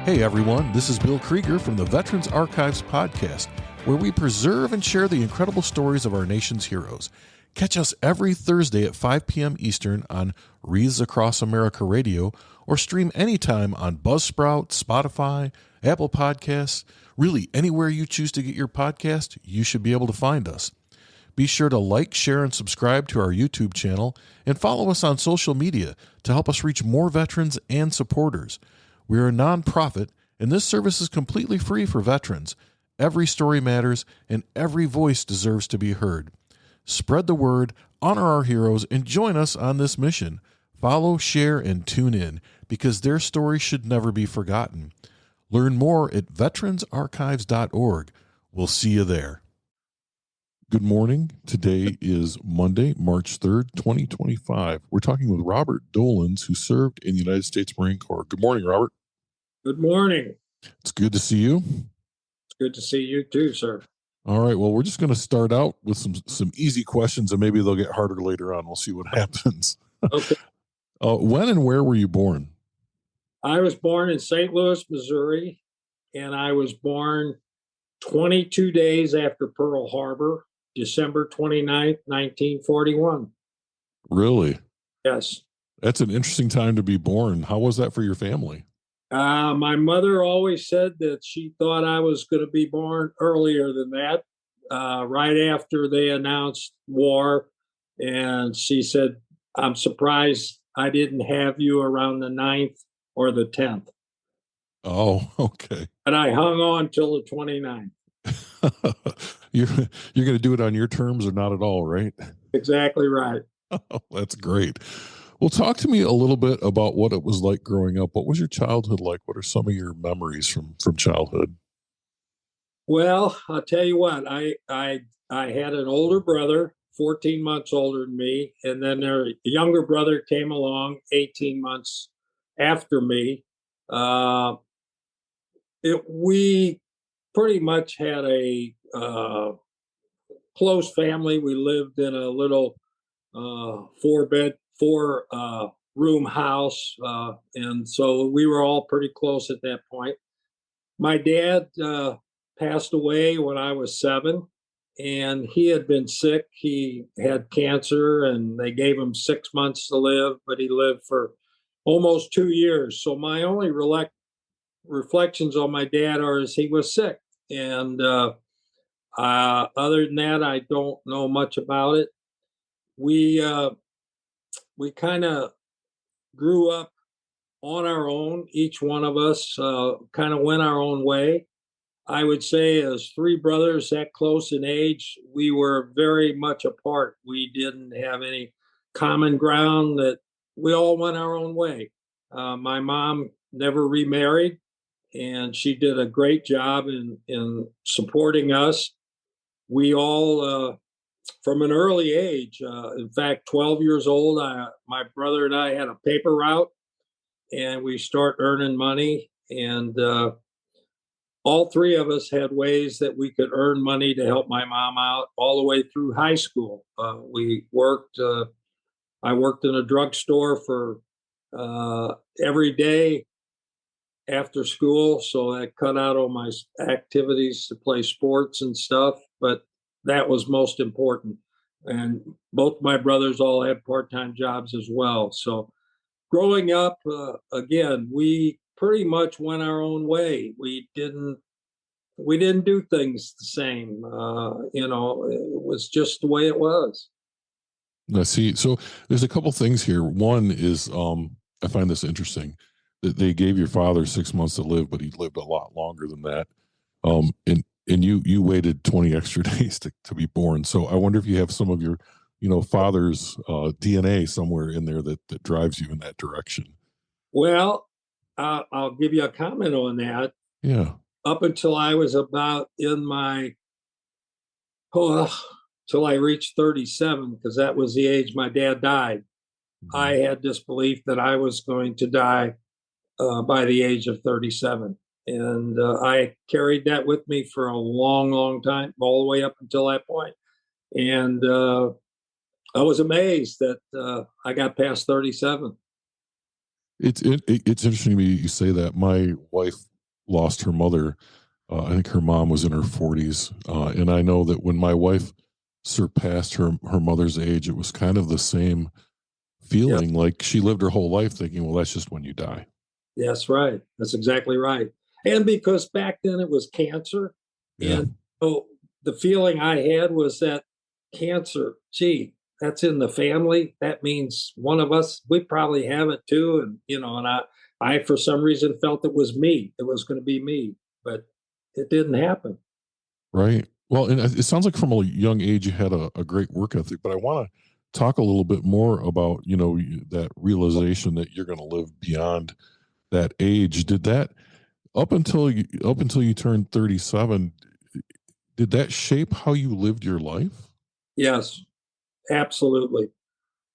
Hey everyone, this is Bill Krieger from the Veterans Archives podcast, where we preserve and share the incredible stories of our nation's heroes. Catch us every Thursday at 5 p.m. Eastern on Wreaths Across America Radio, or stream anytime on Buzzsprout, Spotify, Apple Podcasts. Really, anywhere you choose to get your podcast, you should be able to find us. Be sure to like, share, and subscribe to our YouTube channel, and follow us on social media to help us reach more veterans and supporters. We are a nonprofit, and this service is completely free for veterans. Every story matters, and every voice deserves to be heard. Spread the word, honor our heroes, and join us on this mission. Follow, share, and tune in, because their story should never be forgotten. Learn more at veteransarchives.org. We'll see you there. Good morning. Today is Monday, March 3rd, 2025. We're talking with Robert Dolenz, who served in the United States Marine Corps. Good morning, Robert. Good morning. It's good to see you. It's good to see you too, sir. All right. Well, we're just going to start out with some easy questions, and maybe they'll get harder later on. We'll see what happens. Okay. When and where were you born? I was born in St. Louis, Missouri, and I was born 22 days after Pearl Harbor, December 29th, 1941. Really? Yes. That's an interesting time to be born. How was that for your family? My mother always said that she thought I was going to be born earlier than that, right after they announced war. And she said, I'm surprised I didn't have you around the 9th or the 10th. Oh, okay. And I hung on till the 29th. You're going to do it on your terms or not at all, right? Exactly right. Oh, that's great. Well, talk to me a little bit about what it was like growing up. What was your childhood like? What are some of your memories from childhood? Well, I'll tell you what, I had an older brother, 14 months older than me, and then their younger brother came along 18 months after me. We pretty much had a close family. We lived in a little four room house, and so we were all pretty close at that point. My dad passed away when I was 7, and he had been sick. He had cancer, and they gave him 6 months to live, but he lived for almost 2 years. So my only reflections on my dad are as he was sick, and other than that, I don't know much about it. We kind of grew up on our own. Each one of us kind of went our own way. I would say as 3 brothers that close in age, we were very much apart. We didn't have any common ground, that we all went our own way. My mom never remarried, and she did a great job in supporting us. We all, from an early age, in fact, 12 years old, my brother and I had a paper route, and we start earning money. And all 3 of us had ways that we could earn money to help my mom out all the way through high school. We worked, I worked in a drugstore for every day after school, so that cut out all my activities to play sports and stuff, but that was most important. And both my brothers all had part-time jobs as well. So growing up, again, we pretty much went our own way. We didn't do things the same. It was just the way it was. I see. So there's a couple things here. One is, I find this interesting, that they gave your father 6 months to live, but he lived a lot longer than that. And you waited 20 extra days to be born. So I wonder if you have some of your, father's DNA somewhere in there that drives you in that direction. Well, I'll give you a comment on that. Yeah. Up until I was about till I reached 37, because that was the age my dad died. Mm-hmm. I had this belief that I was going to die by the age of 37. And I carried that with me for a long, long time, all the way up until that point. And I was amazed that I got past 37. It's interesting to me you say that. My wife lost her mother. I think her mom was in her 40s. And I know that when my wife surpassed her mother's age, it was kind of the same Yeah. feeling, like she lived her whole life thinking, well, that's just when you die. That's right. That's exactly right. And because back then it was cancer, Yeah. and so the feeling I had was that cancer, gee, that's in the family. That means one of us, we probably have it too. And and I for some reason felt it was me. It was going to be me, but it didn't happen. Right. Well, and it sounds like from a young age you had a great work ethic, but I want to talk a little bit more about, that realization that you're going to live beyond that age. Did that up until you turned 37, did that shape how you lived your life? Yes, absolutely.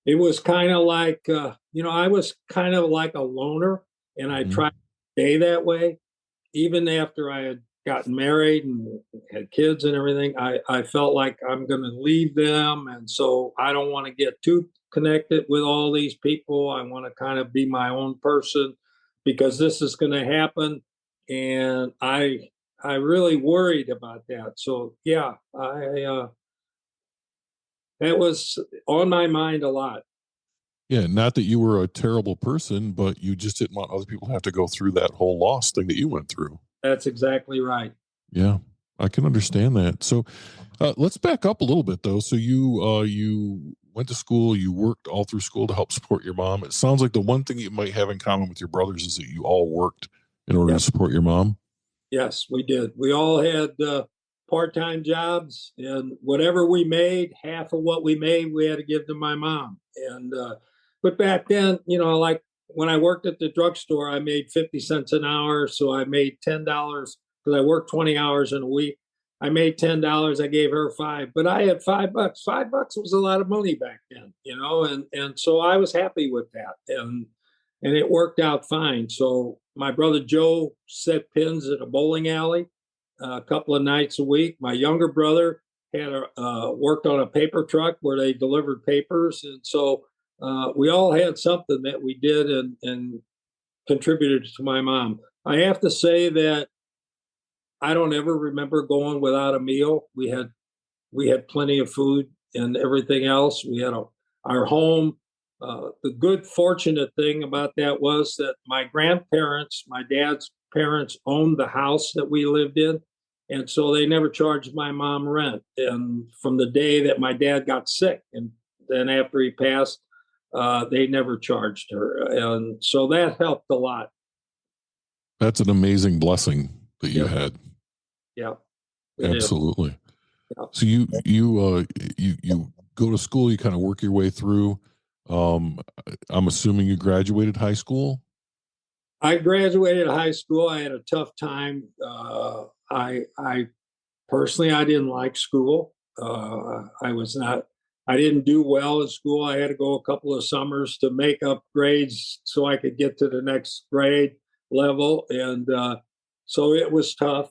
It was kind of like, I was kind of like a loner, and I Mhm. tried to stay that way. Even after I had gotten married and had kids and everything, I felt like I'm going to leave them. And so I don't want to get too connected with all these people. I want to kind of be my own person because this is going to happen. And I really worried about that. So yeah, that was on my mind a lot. Yeah, not that you were a terrible person, but you just didn't want other people to have to go through that whole loss thing that you went through. That's exactly right. Yeah, I can understand that. So, let's back up a little bit though. So you went to school, you worked all through school to help support your mom. It sounds like the one thing you might have in common with your brothers is that you all worked in order Yeah. to support your mom. Yes, we did. We all had part-time jobs, and whatever we made, half of what we made, we had to give to my mom. And but back then, like when I worked at the drugstore, I made 50 cents an hour, so I made $10 because I worked 20 hours in a week. I made $10. I gave her five, but I had $5. $5 was a lot of money back then, and so I was happy with that, and it worked out fine. So my brother Joe set pins at a bowling alley a couple of nights a week. My younger brother had worked on a paper truck where they delivered papers, and so we all had something that we did and contributed to my mom. I have to say that I don't ever remember going without a meal. We had plenty of food and everything else. We had our home. The good, fortunate thing about that was that my grandparents, my dad's parents, owned the house that we lived in. And so they never charged my mom rent. And from the day that my dad got sick, and then after he passed, they never charged her. And so that helped a lot. That's an amazing blessing that you Yeah. had. Yeah. It is. Absolutely. Yeah. So you go to school, you kind of work your way through. Um, I'm assuming you graduated high school. I graduated high school. I had a tough time. I personally, I didn't like school. I was not. I didn't do well in school. I had to go a couple of summers to make up grades so I could get to the next grade level, and so it was tough.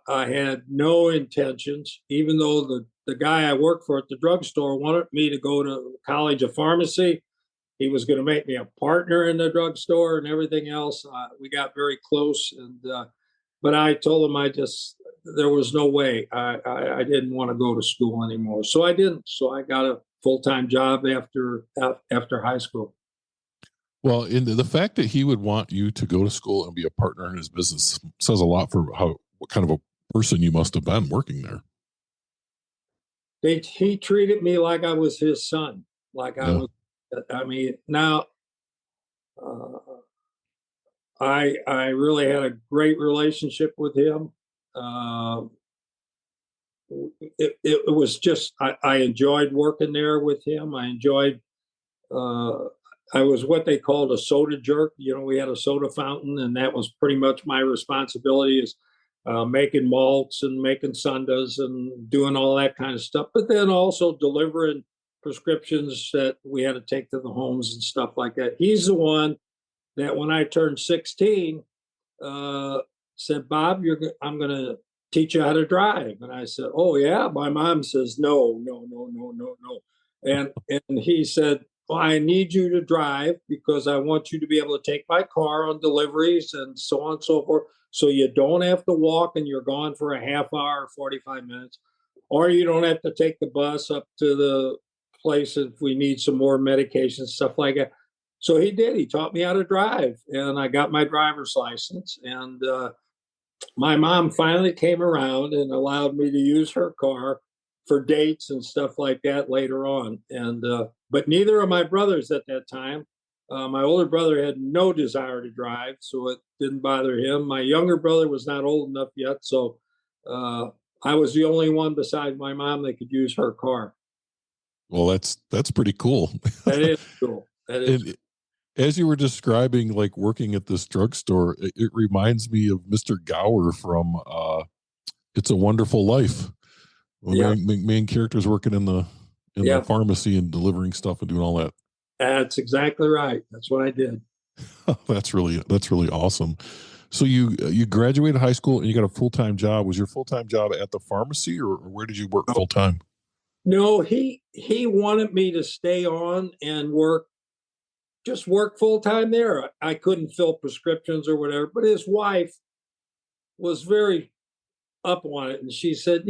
I had no intentions, even though the guy I worked for at the drugstore wanted me to go to college of pharmacy. He was going to make me a partner in the drugstore and everything else. We got very close, and but I told him there was no way. I didn't want to go to school anymore, so I didn't. So I got a full-time job after high school. Well, in the fact that he would want you to go to school and be a partner in his business says a lot for what kind of a person you must have been working there. He treated me like I was his son, like I Yeah. was. I mean, now uh, I really had a great relationship with him. Uh, it was just I enjoyed working there with him. I enjoyed. Uh, I was what they called a soda jerk. We had a soda fountain, and that was pretty much my responsibility is making malts and making sundaes and doing all that kind of stuff. But then also delivering prescriptions that we had to take to the homes and stuff like that. He's the one that when I turned 16, uh, said, Bob, I'm going to teach you how to drive. And I said, oh, yeah. My mom says, no, no, no, no, no, no. And he said, well, I need you to drive because I want you to be able to take my car on deliveries and so on and so forth. So you don't have to walk and you're gone for a half hour, 45 minutes, or you don't have to take the bus up to the place if we need some more medication, stuff like that. So he did. He taught me how to drive, and I got my driver's license. And my mom finally came around and allowed me to use her car for dates and stuff like that later on. And but neither of my brothers at that time. My older brother had no desire to drive, so it didn't bother him. My younger brother was not old enough yet, so I was the only one besides my mom that could use her car. Well, that's pretty cool. That is cool. That is. And as you were describing, like working at this drugstore, it reminds me of Mr. Gower from "It's a Wonderful Life." The Yeah. main character's working in the Yeah. pharmacy and delivering stuff and doing all that. That's exactly right. That's what I did. That's really awesome. So you graduated high school and you got a full-time job. Was your full-time job at the pharmacy, or where did you work full-time? No, he wanted me to stay on and work full time there. I couldn't fill prescriptions or whatever, but his wife was very up on it, and she said,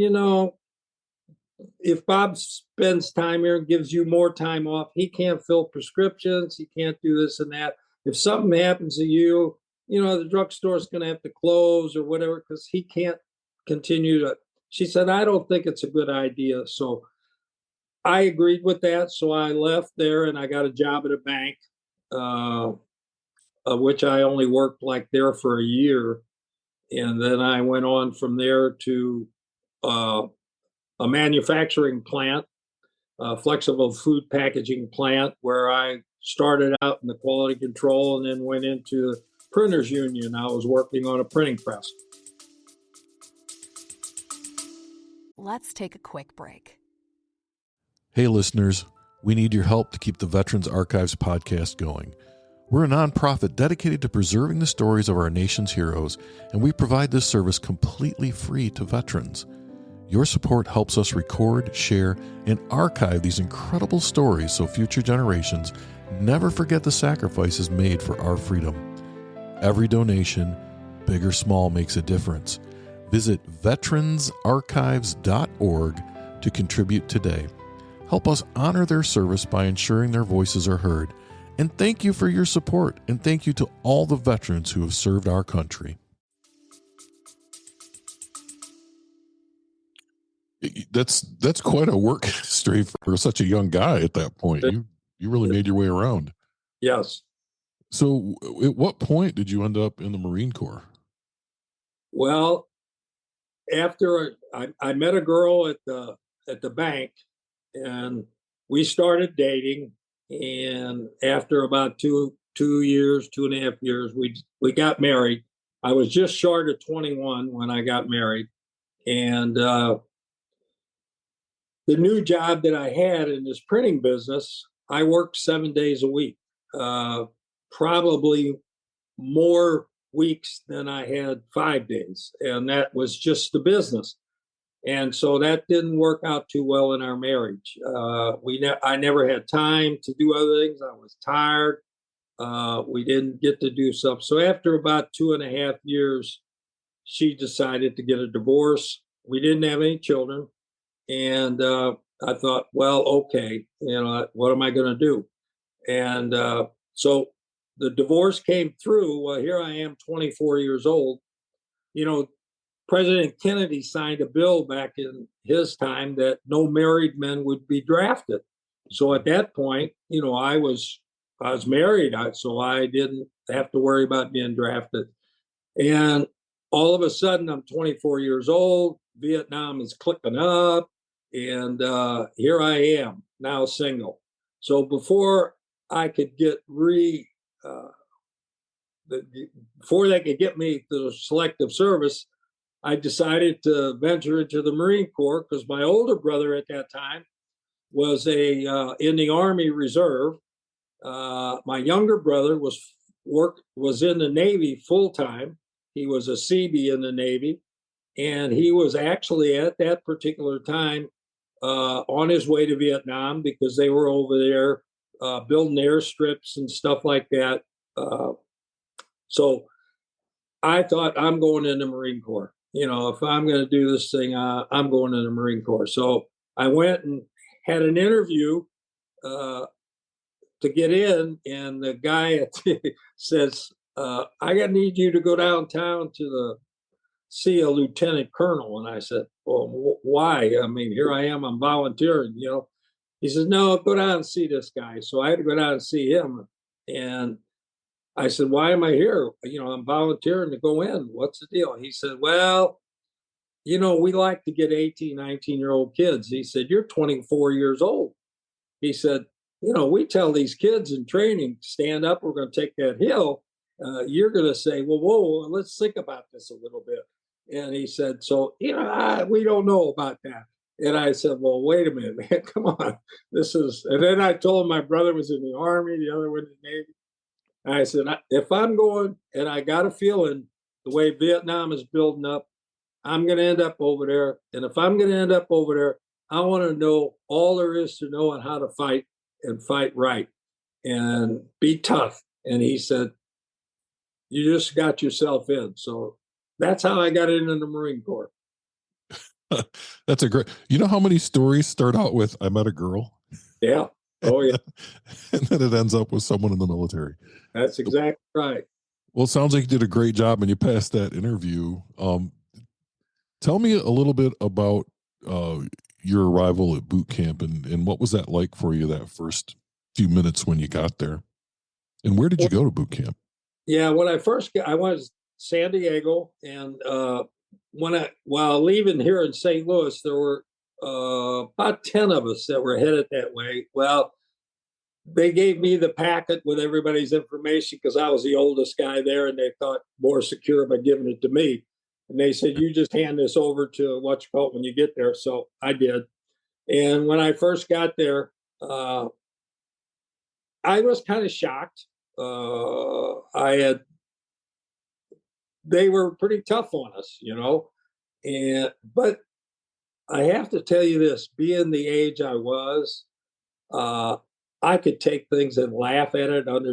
if Bob spends time here and gives you more time off, he can't fill prescriptions, he can't do this and that. If something happens to you, the drugstore's going to have to close or whatever, because he can't continue to. She said, I don't think it's a good idea. So I agreed with that. So I left there and I got a job at a bank, which I only worked like there for a year. And then I went on from there to a manufacturing plant, a flexible food packaging plant, where I started out in the quality control and then went into the printers union. I was working on a printing press. Let's take a quick break. Hey, listeners, we need your help to keep the Veterans Archives podcast going. We're a nonprofit dedicated to preserving the stories of our nation's heroes, and we provide this service completely free to veterans. Your support helps us record, share, and archive these incredible stories so future generations never forget the sacrifices made for our freedom. Every donation, big or small, makes a difference. Visit veteransarchives.org to contribute today. Help us honor their service by ensuring their voices are heard. And thank you for your support, and thank you to all the veterans who have served our country. That's quite a work history for such a young guy at that point. You really made your way around. Yes. So at what point did you end up in the Marine Corps? Well, after I met a girl at the bank, and we started dating. And after about 2.5 years, we got married. I was just short of 21 when I got married. And the new job that I had in this printing business, I worked 7 days a week, probably more weeks than I had 5 days. And that was just the business. And so that didn't work out too well in our marriage. I never had time to do other things. I was tired. We didn't get to do stuff. So after about 2.5 years, she decided to get a divorce. We didn't have any children. And I thought, well, okay, what am I going to do? And so the divorce came through. Well, here I am, 24 years old. President Kennedy signed a bill back in his time that no married men would be drafted. So at that point, I was married, so I didn't have to worry about being drafted. And all of a sudden, I'm 24 years old. Vietnam is clicking up, and here I am now single. So before I could get before they could get me to selective service, I decided to venture into the Marine Corps because my older brother at that time was in the Army Reserve. My younger brother was in the Navy full time. He was a Seabee in the Navy, and he was actually at that particular time on his way to Vietnam because they were over there building airstrips and stuff like that. So I thought I'm going in the Marine Corps. If I'm going to do this thing, I'm going in the Marine Corps. So I went and had an interview uh, to get in, and the guy says, "I got to need you to go downtown to see a lieutenant colonel." And I said, "Well, why? I mean, here I am. I'm volunteering." He says, "No, go down and see this guy." So I had to go down and see him, and I said, "Why am I here? I'm volunteering to go in. What's the deal?" He said, "Well, we like to get 18, 19-year-old kids." He said, "You're 24 years old." He said, "We tell these kids in training, stand up, we're going to take that hill. You're going to say, well, whoa, let's think about this a little bit." And he said, "So, we don't know about that." And I said, "Well, wait a minute, man, come on. And then I told him my brother was in the Army, the other one in the Navy. And I said, if I'm going and I got a feeling the way Vietnam is building up, I'm going to end up over there. And if I'm going to end up over there, I want to know all there is to know on how to fight and fight right and be tough." And he said, "You just got yourself in." So that's how I got into the Marine Corps. That's a great. You know how many stories start out with "I met a girl," Yeah. Oh, yeah. and then it ends up with someone in the military. That's exactly right. Well, it sounds like you did a great job and you passed that interview. Tell me a little bit about uh, your arrival at boot camp and what was that like for you that first few minutes when you got there? And where did you go to boot camp? Yeah, when I first got, I was San Diego, and while leaving here in St. Louis, there were about 10 of us that were headed that way. Well, they gave me the packet with everybody's information because I was the oldest guy there, and they thought more secure by giving it to me. And they said, "You just hand this over to what you call it when you get there." So I did. And when I first got there, I was kind of shocked. They were pretty tough on us, but I have to tell you this: being the age I was, uh, I could take things and laugh at it under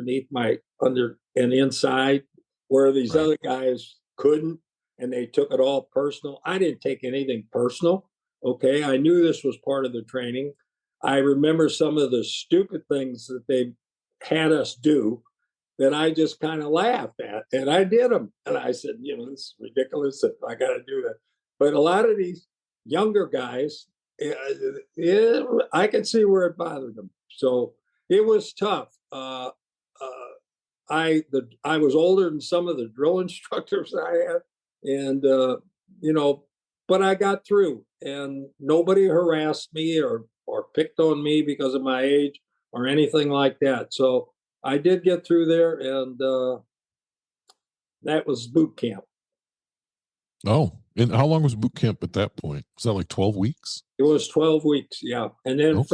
and inside, where these Right. other guys couldn't, and they took it all personal. I didn't take anything personal. Okay, I knew this was part of the training. I remember some of the stupid things that they had us do that I just kind of laughed at, and I did them. And I said, "This is ridiculous. I got to do that." But a lot of these younger guys, I could see where it bothered them. So it was tough. I was older than some of the drill instructors I had, and you know, but I got through, and nobody harassed me or picked on me because of my age or anything like that. So I did get through there, and that was boot camp. Oh, and how long was boot camp at that point? Was that like 12 weeks? It was 12 weeks, yeah, and then Okay.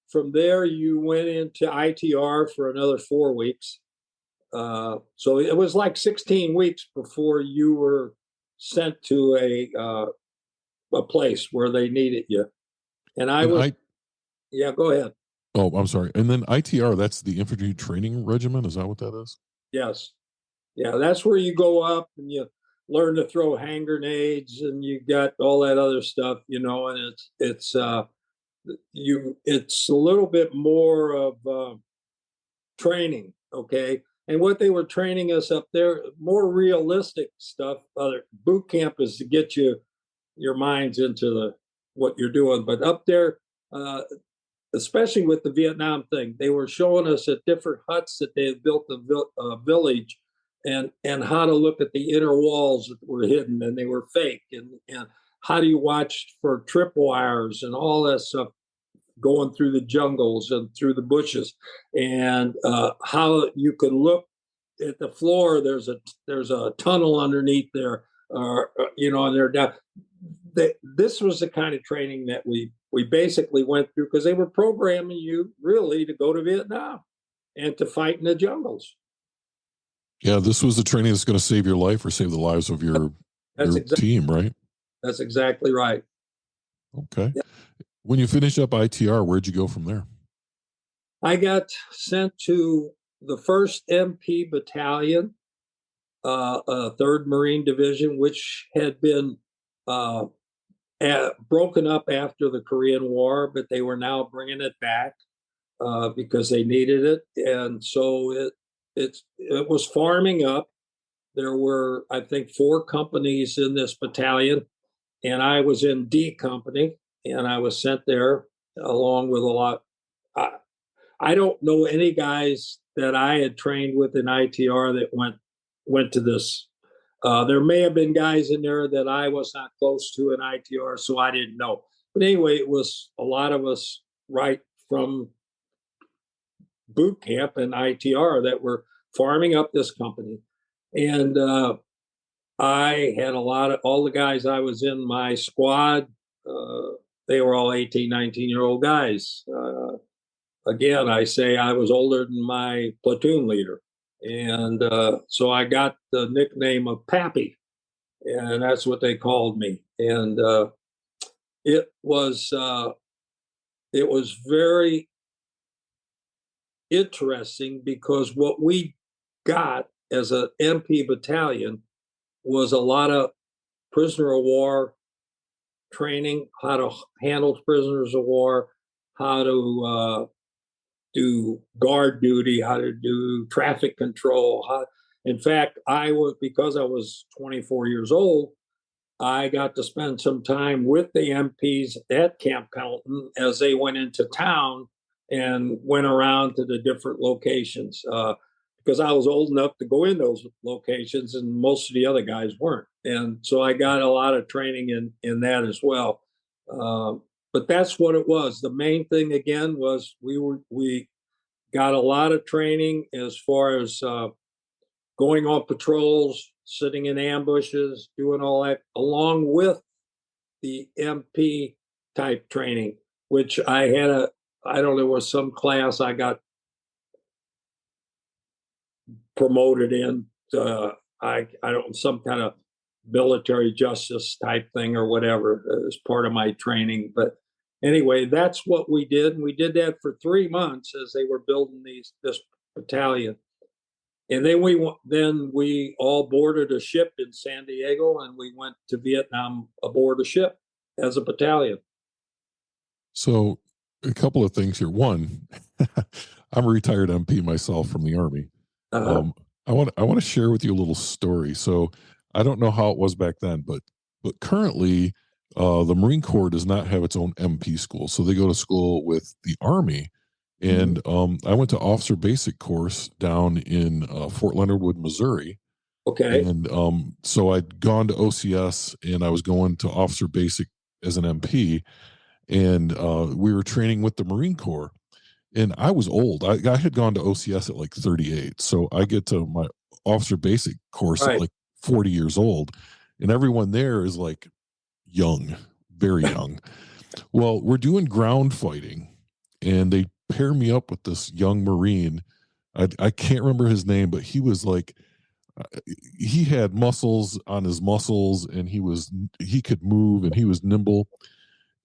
from there you went into ITR for another 4 weeks. So it was like 16 weeks before you were sent to a place where they needed you. And I And was, I, yeah, go ahead. oh, I'm sorry. And then ITR, that's the infantry training regiment. Is that what that is? Yes. Yeah, that's where you go up and you learn to throw hand grenades and you got all that other stuff, and it's a little bit more of training, okay? And what they were training us up there, more realistic stuff. Boot camp is to get your minds into what you're doing, but up there, uh, especially with the Vietnam thing, they were showing us at different huts that they had built a village, and how to look at the inner walls that were hidden and they were fake, and how do you watch for tripwires and all that stuff going through the jungles and through the bushes, and how you can look at the floor. There's a tunnel underneath there, and they're down. This was the kind of training that we basically went through because they were programming you really to go to Vietnam and to fight in the jungles. Yeah, this was the training that's going to save your life or save the lives of That's your exactly team, right? that's exactly right. Okay. Yeah. When you finish up ITR, where'd you go from there? I got sent to the first MP battalion. a 3rd Marine Division, which had been broken up after the Korean War, but they were now bringing it back because they needed it, and so it was farming up. There were, I think, 4 companies in this battalion, and I was in D company, and I was sent there along with a lot. I don't know any guys that I had trained with in ITR that went to this. There may have been guys in there that I was not close to in ITR, so I didn't know. But anyway, it was a lot of us right from boot camp and ITR that were farming up this company. And I had all the guys I was in my squad, they were all 18, 19-year-old guys. Again, I say I was older than my platoon leader. And so I got the nickname of Pappy, and that's what they called me. And it was very interesting because what we got as an MP battalion was a lot of prisoner of war training, how to handle prisoners of war, how to do guard duty, how to do traffic control. In fact, because I was 24 years old, I got to spend some time with the MPs at Camp Pendleton as they went into town and went around to the different locations. Because I was old enough to go in those locations, and most of the other guys weren't. And so I got a lot of training in that as well. But that's what it was. The main thing again was we got a lot of training as far as going on patrols, sitting in ambushes, doing all that, along with the MP type training, which I don't know, there was some class I got promoted in. I don't, some kind of military justice type thing or whatever as part of my training. But anyway, that's what we did. And we did that for 3 months as they were building this battalion. And then we all boarded a ship in San Diego, and we went to Vietnam aboard a ship as a battalion. So, a couple of things here. One, I'm a retired MP myself from the Army. Uh-huh. I want to share with you a little story. So, I don't know how it was back then, but currently, the Marine Corps does not have its own MP school, so they go to school with the Army. And I went to officer basic course down in Fort Leonard Wood, Missouri. Okay. And so I'd gone to OCS, and I was going to officer basic as an MP, and we were training with the Marine Corps. And I was old. I had gone to OCS at like 38. So I get to my officer basic course at like 40 years old. And everyone there is like young, very young. Well, we're doing ground fighting, and they pair me up with this young Marine. I can't remember his name, but he was like, he had muscles on his muscles, and he could move, and he was nimble.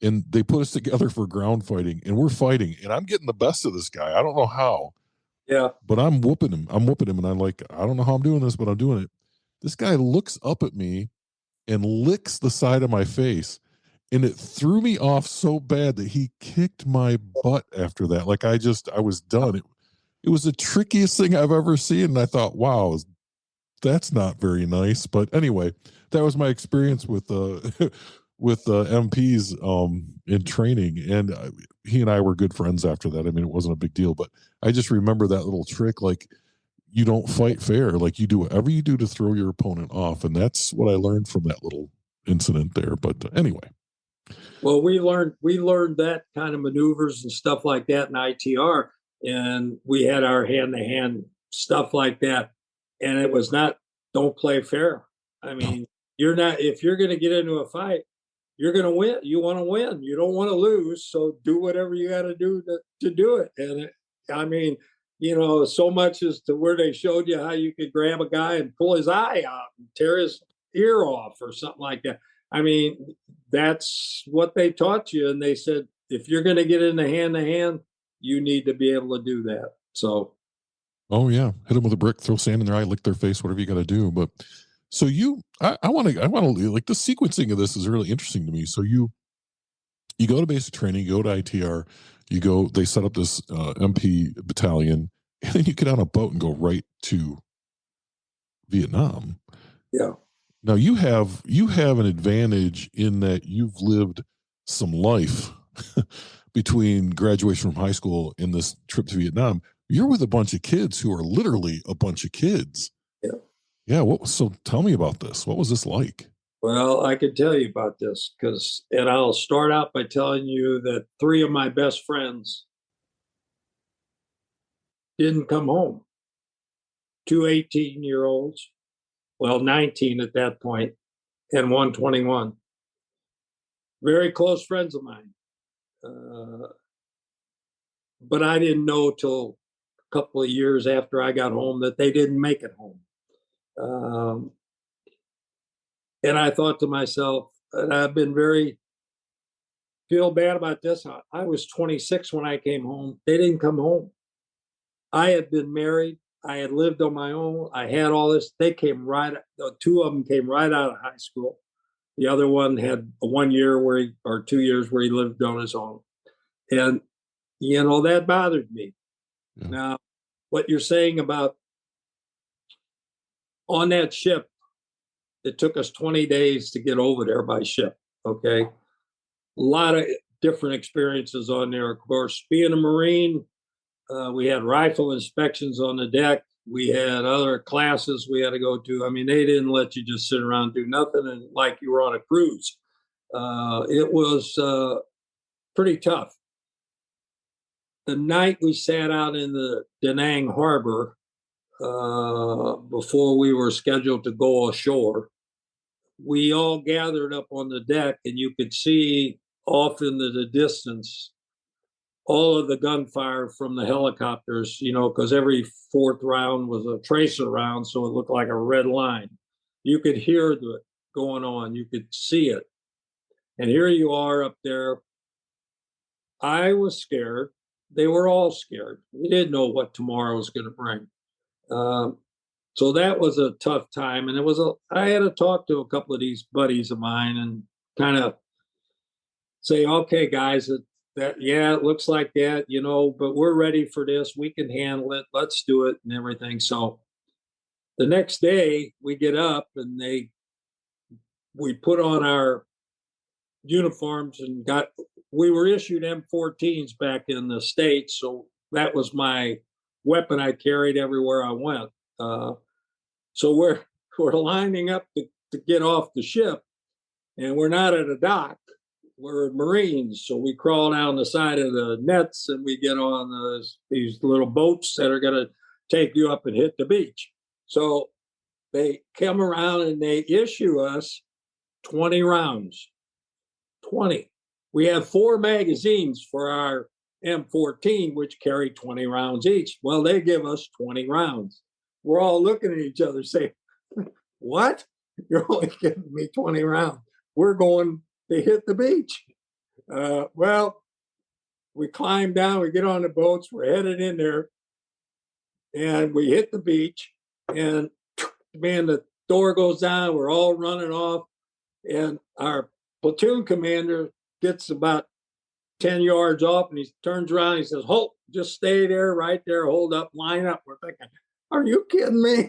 And they put us together for ground fighting, and we're fighting, and I'm getting the best of this guy. I don't know how. Yeah. But I'm whooping him. And I'm like, I don't know how I'm doing this, but I'm doing it. This guy looks up at me and licks the side of my face. And it threw me off so bad that he kicked my butt after that. Like I was done. It was the trickiest thing I've ever seen. And I thought, wow, that's not very nice. But anyway, that was my experience with with MPs in training. And he and I were good friends after that. I mean, it wasn't a big deal, but I just remember that little trick. Like, you don't fight fair. Like, you do whatever you do to throw your opponent off. And that's what I learned from that little incident there. But anyway. Well, we learned that kind of maneuvers and stuff like that in ITR, and we had our hand-to-hand stuff like that. And it was not, don't play fair. I mean, if you're going to get into a fight, you're going to win. You want to win. You don't want to lose. So do whatever you got to do to do it. And I mean, so much as to where they showed you how you could grab a guy and pull his eye out and tear his ear off or something like that. I mean, that's what they taught you. And they said, if you're going to get into hand-to-hand, you need to be able to do that. So Oh yeah, hit them with a brick, throw sand in their eye, lick their face, whatever you got to do. But so I want to like the sequencing of this is really interesting to me. So you go to basic training, you go to ITR, you go. They set up this MP battalion, and then you get on a boat and go right to Vietnam. Yeah. Now you have an advantage in that you've lived some life between graduation from high school and this trip to Vietnam. You're with a bunch of kids who are literally a bunch of kids. Yeah. Yeah. So tell me about this. What was this like? Well, I could tell you about this and I'll start out by telling you that three of my best friends didn't come home. Two 18-year-olds, well, 19 at that point, and one 21. Very close friends of mine. But I didn't know till a couple of years after I got home that they didn't make it home. And I thought to myself, and I've been feel bad about this. I was 26 when I came home. They didn't come home. I had been married. I had lived on my own. I had all this. They came two of them came right out of high school. The other one had 1 year or 2 years where he lived on his own. And, that bothered me. Yeah. Now, what you're saying about on that ship, it took us 20 days to get over there by ship. Okay. A lot of different experiences on there. Of course, being a Marine, we had rifle inspections on the deck. We had other classes we had to go to. I mean, they didn't let you just sit around and do nothing and like you were on a cruise. It was pretty tough. The night we sat out in the Da Nang harbor before we were scheduled to go ashore, we all gathered up on the deck, and you could see off into the distance all of the gunfire from the helicopters, because every fourth round was a tracer round, so it looked like a red line. You could hear it going on. You could see it. And here you are up there. I was scared. They were all scared. We didn't know what tomorrow was going to bring. So that was a tough time. And I had to talk to a couple of these buddies of mine and kind of say, okay, guys, it looks like that, but we're ready for this. We can handle it. Let's do it and everything. So the next day we get up and we put on our uniforms and we were issued M14s back in the States. So that was my weapon I carried everywhere I went. So we're lining up to get off the ship, and we're not at a dock. We're Marines, so we crawl down the side of the nets and we get on these little boats that are going to take you up and hit the beach. So they come around and they issue us 20 rounds. 20. We have 4 magazines for our M14, which carry 20 rounds each. Well, they give us 20 rounds. We're all looking at each other saying, what? You're only giving me 20 rounds. We're going to hit the beach. Well, we climb down, we get on the boats, we're headed in there, and we hit the beach, and man, the door goes down, we're all running off, and our platoon commander gets about 10 yards off, and he turns around, and he says, "Halt, just stay there, right there, hold up, line up." We're thinking, are you kidding me?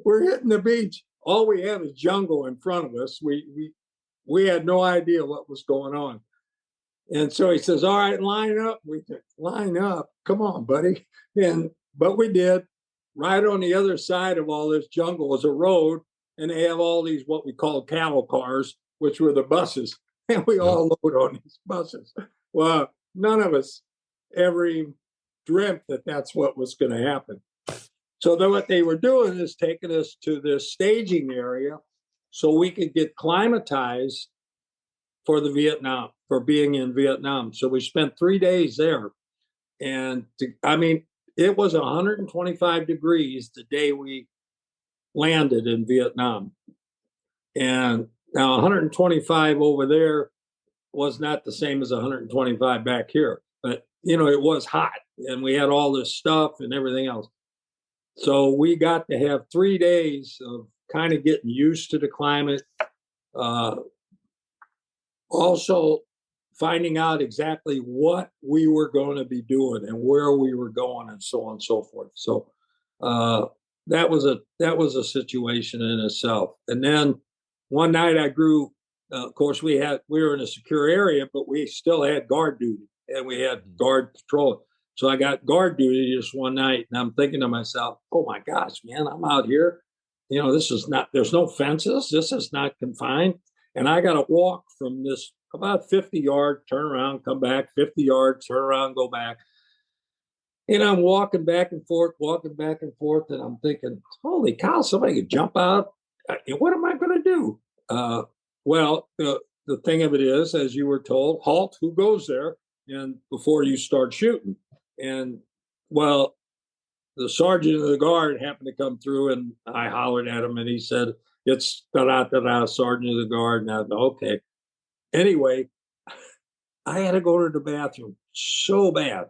We're hitting the beach. All we have is jungle in front of us. We had no idea what was going on. And so he says, all right, line up. We said, line up. Come on, buddy. But we did. Right on the other side of all this jungle is a road, and they have all these what we call cattle cars, which were the buses. And we all load on these buses. Well, none of us ever even dreamt that that's what was going to happen. So then what they were doing is taking us to this staging area so we could get climatized for being in Vietnam. So we spent 3 days there. And it was 125 degrees the day we landed in Vietnam. And now 125 over there was not the same as 125 back here. But, it was hot, and we had all this stuff and everything else. So we got to have 3 days of kind of getting used to the climate. Uh, Also finding out exactly what we were going to be doing and where we were going and so on and so forth. So uh, that was a situation in itself. And then one night I grew. Of course, we were in a secure area, but we still had guard duty and we had guard patrol. So I got guard duty just one night, and I'm thinking to myself, "Oh my gosh, man, I'm out here. This is not. There's no fences. This is not confined." And I got to walk from this about 50 yards, turn around, come back, 50 yards, turn around, go back. And I'm walking back and forth, and I'm thinking, holy cow, somebody could jump out. What am I going to do? Well, the thing of it is, as you were told, halt, who goes there? And before you start shooting. And well, the sergeant of the guard happened to come through, and I hollered at him, and he said, "It's da-da-da-da, sergeant of the guard." And I thought, okay. Anyway, I had to go to the bathroom so bad.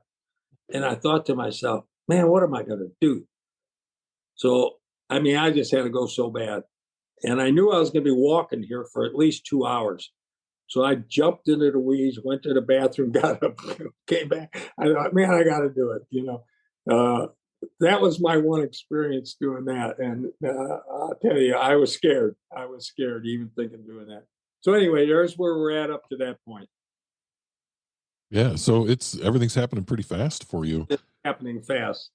And I thought to myself, man, what am I going to do? So, I just had to go so bad. And I knew I was going to be walking here for at least 2 hours. So I jumped into the weeds, went to the bathroom, got up, came back. I thought, man, I got to do it. That was my one experience doing that. And I'll tell you, I was scared. I was scared even thinking doing that. So anyway, there's where we're at up to that point. Yeah, so everything's happening pretty fast for you. It's happening fast.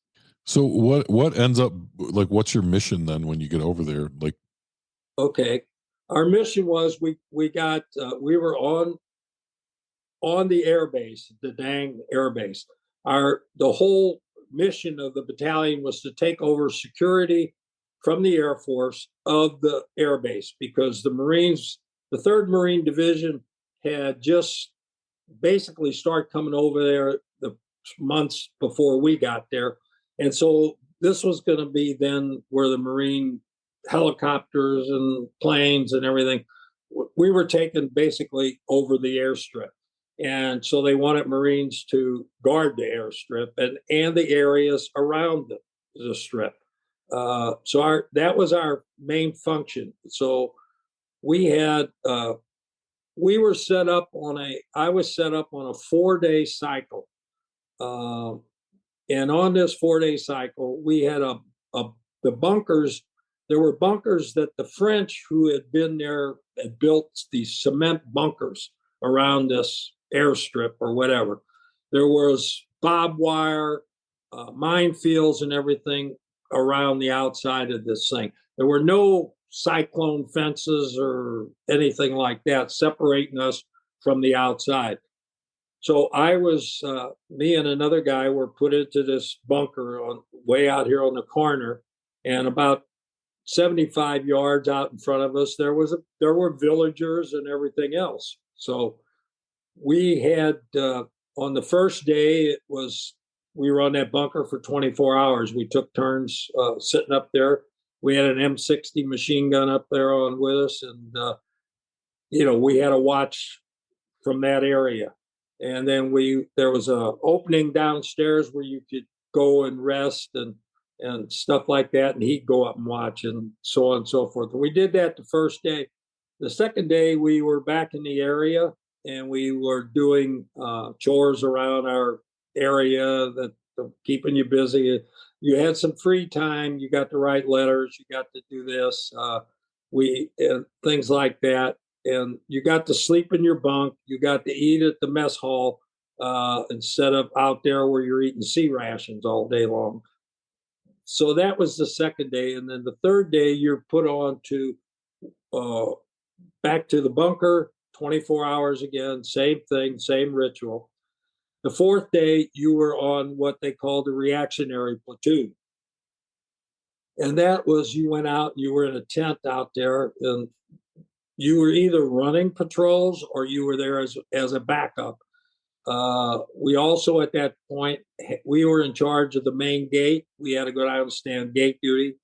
So what ends up, like, what's your mission then when you get over there? Like, Okay, our mission was we were on the air base, the dang air base. The whole mission of the battalion was to take over security from the Air Force of the air base, because the Marines, the 3rd Marine Division, had just basically started coming over there the months before we got there. And so this was going to be then where the Marine helicopters and planes and everything, we were taking basically over the airstrip. And so they wanted Marines to guard the airstrip and the areas around the strip. So that was our main function. So we had we were set up I was set up on a 4-day cycle. And on this 4-day cycle, we had the bunkers. There were bunkers that the French who had been there had built these cement bunkers around this airstrip or whatever. There was barbed wire, minefields and everything around the outside of this thing. There were no cyclone fences or anything like that separating us from the outside. So me and another guy were put into this bunker way out here on the corner, and about 75 yards out in front of us, there were villagers and everything else. So we had on the first day, we were on that bunker for 24 hours. We took turns sitting up there. We had an M60 machine gun up there on with us, and we had to watch from that area. And then there was a opening downstairs where you could go and rest and stuff like that, and he'd go up and watch and so on and so forth. And we did that the first day. The second day, we were back in the area, and we were doing chores around our area that keeping you busy. You had some free time. You got to write letters. You got to do this. Things like that. And you got to sleep in your bunk. You got to eat at the mess hall instead of out there where you're eating sea rations all day long. So that was the second day. And then the third day, you're put on to back to the bunker, 24 hours again, same thing, same ritual. The fourth day, you were on what they called a reactionary platoon. And that was, you went out, you were in a tent out there, and you were either running patrols or you were there as a backup. We also, at that point, we were in charge of the main gate. We had to go down and stand gate duty.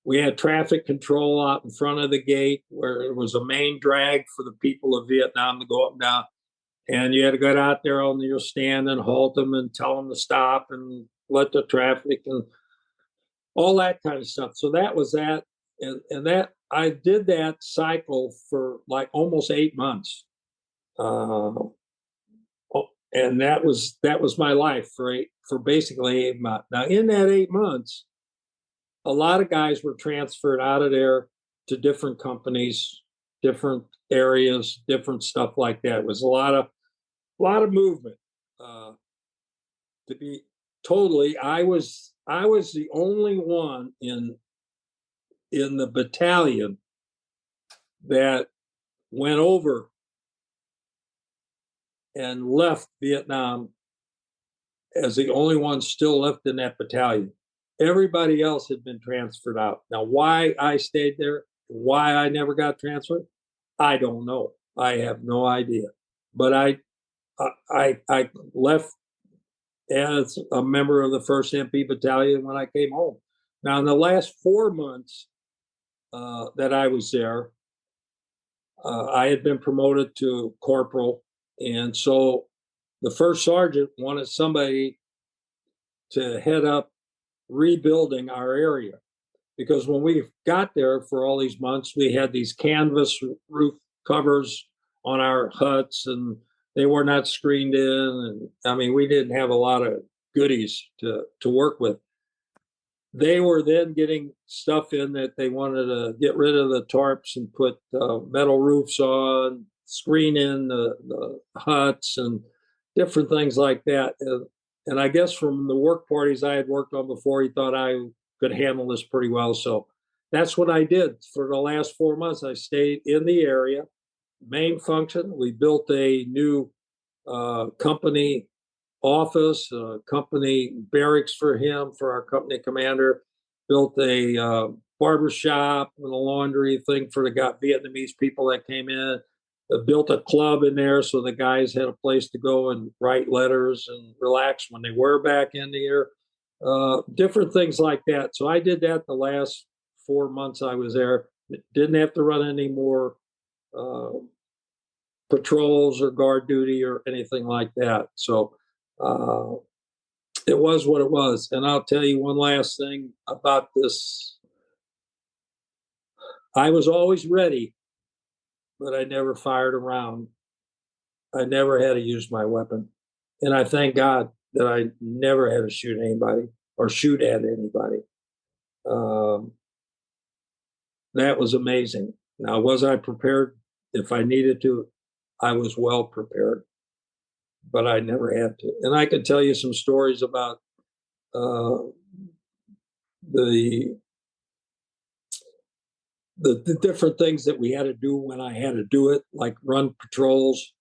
We had traffic control out in front of the gate where it was a main drag for the people of Vietnam to go up and down. And you had to go out there on your stand and halt them and tell them to stop and let the traffic. And all that kind of stuff. So that was that. And that I did that cycle for like almost 8 months. And that was my life for basically 8 months. Now in that 8 months, a lot of guys were transferred out of there to different companies, different areas, different stuff like that. It was a lot of movement. To be totally, I was the only one in the battalion that went over and left Vietnam as the only one still left in that battalion. Everybody else had been transferred out. Now, why I stayed there, why I never got transferred, I don't know. I have no idea. But I left as a member of the 1st MP Battalion when I came home. Now, in the last 4 months that I was there, I had been promoted to corporal. And so the first sergeant wanted somebody to head up rebuilding our area. Because when we got there for all these months, we had these canvas roof covers on our huts, and they were not screened in. And I mean, we didn't have a lot of goodies to work with. They were then getting stuff in that they wanted to get rid of the tarps and put metal roofs on, screen in the huts, and different things like that. And I guess from the work parties I had worked on before, he thought I could handle this pretty well. So that's what I did for the last 4 months. I stayed in the area. Main function, we built a new company office, company barracks for him, for our company commander, built a barber shop and a laundry thing for the Vietnamese people that came in, built a club in there so the guys had a place to go and write letters and relax when they were back in here, different things like that. So I did that the last 4 months I was there. Didn't have to run any more patrols or guard duty or anything like that. So it was what it was. And I'll tell you one last thing about this. I was always ready, but I never fired a round. I never had to use my weapon. And I thank God that I never had to shoot anybody or shoot at anybody. That was amazing. Now, was I prepared? If I needed to, I was well prepared, but I never had to. And I could tell you some stories about the different things that we had to do when I had to do it, like run patrols.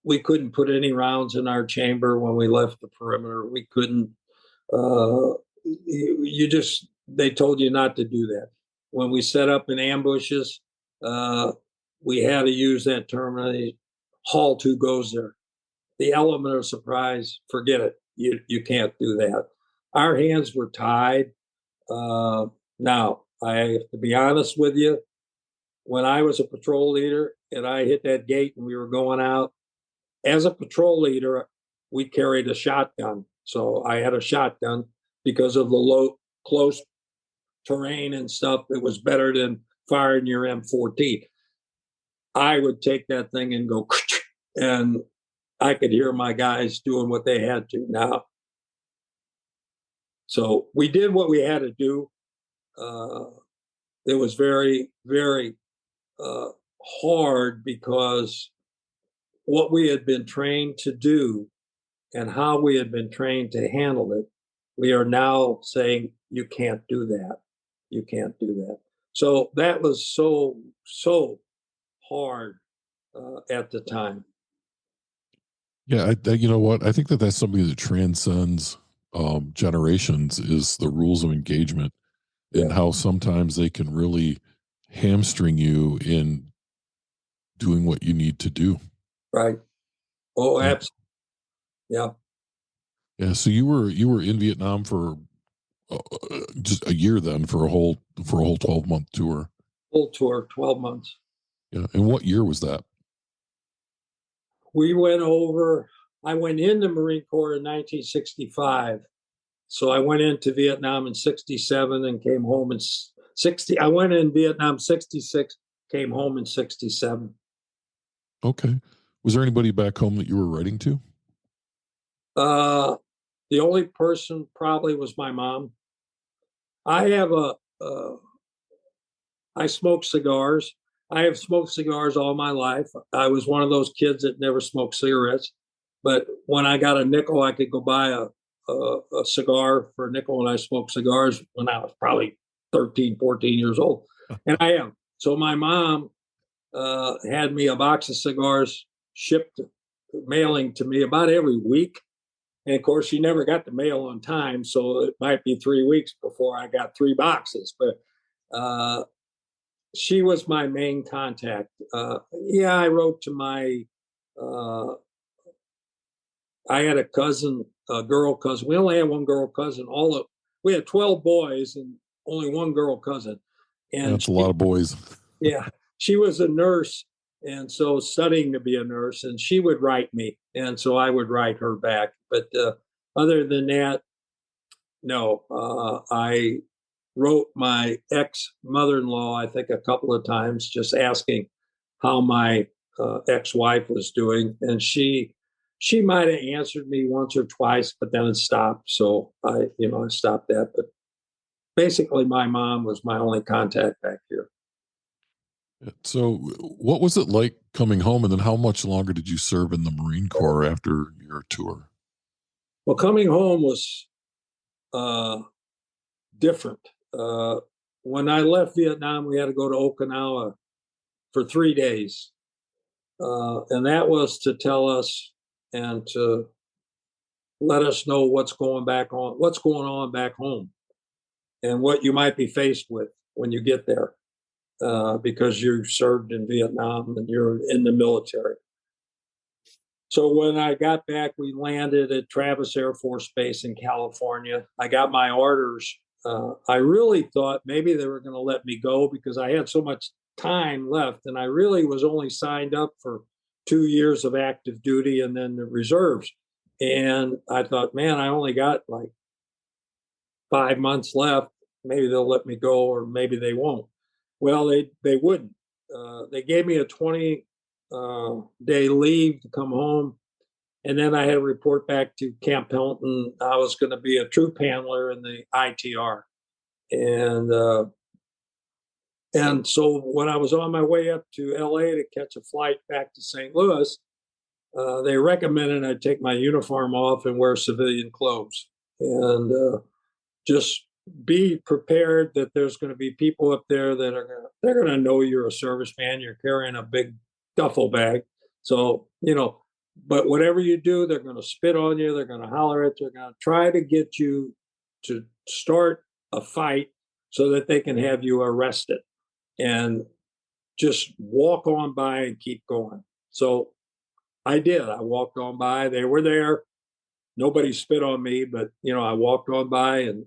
We couldn't put any rounds in our chamber when we left the perimeter. We couldn't. They told you not to do that. When we set up in ambushes, we had to use that term. Halt who goes there. The element of surprise, forget it. You can't do that. Our hands were tied. Now, I have to be honest with you. When I was a patrol leader and I hit that gate and we were going out, as a patrol leader, we carried a shotgun. So I had a shotgun because of the close terrain and stuff. It was better than firing your M14. I would take that thing and go, and I could hear my guys doing what they had to now. So we did what we had to do. It was very, very hard because what we had been trained to do and how we had been trained to handle it, we are now saying, you can't do that. You can't do that. So that was so hard at the time. Yeah, you know what? I think that's something that transcends generations, is the rules of engagement, and how sometimes they can really hamstring you in doing what you need to do. Right. Oh, absolutely. Yeah. Yeah. So you were in Vietnam for just a year then, for a whole 12-month tour. Full tour, 12 months. Yeah. And what year was that? I went in the Marine Corps in 1965. So I went into Vietnam in 67 and came home in 60. I went in Vietnam 66, came home in 67. Okay. Was there anybody back home that you were writing to? Uh, the only person probably was my mom. I have I smoke cigars. I have smoked cigars all my life. I was one of those kids that never smoked cigarettes. But when I got a nickel, I could go buy a cigar for a nickel, and I smoked cigars when I was probably 13, 14 years old. And I am. So my mom had me a box of cigars shipped, mailing to me about every week. And of course, she never got the mail on time. So it might be 3 weeks before I got 3 boxes. But she was my main contact. Yeah, I wrote to uh, I had a cousin, a girl cousin. We only had one girl cousin. We had 12 boys and only one girl cousin. And That's a lot of boys. yeah, she was a nurse, and so studying to be a nurse, and she would write me, and so I would write her back. But other than that, no. I wrote my ex mother-in-law, I think, a couple of times, just asking how my ex-wife was doing, and she might have answered me once or twice, but then it stopped. So I stopped that. But basically, my mom was my only contact back here. So, what was it like coming home, and then how much longer did you serve in the Marine Corps after your tour? Well, coming home was different. When I left Vietnam, we had to go to Okinawa for 3 days, and that was to tell us and to let us know what's going on back home, and what you might be faced with when you get there, because you served in Vietnam and you're in the military. So when I got back, we landed at Travis Air Force Base in California. I got my orders. I really thought maybe they were going to let me go because I had so much time left, and I really was only signed up for 2 years of active duty and then the reserves. And I thought, man, I only got like 5 months left. Maybe they'll let me go, or maybe they won't. Well, they wouldn't. They gave me a 20-day leave to come home, and then I had to report back to Camp Pendleton. I was going to be a troop handler in the ITR, and so when I was on my way up to LA to catch a flight back to St. Louis, they recommended I take my uniform off and wear civilian clothes, and just be prepared that there's going to be people up there that they're going to know you're a serviceman. You're carrying a big duffel bag, so But whatever you do, they're going to spit on you. They're going to holler at you. They're going to try to get you to start a fight so that they can have you arrested, and just walk on by and keep going. So I did. I walked on by. They were there. Nobody spit on me, but I walked on by and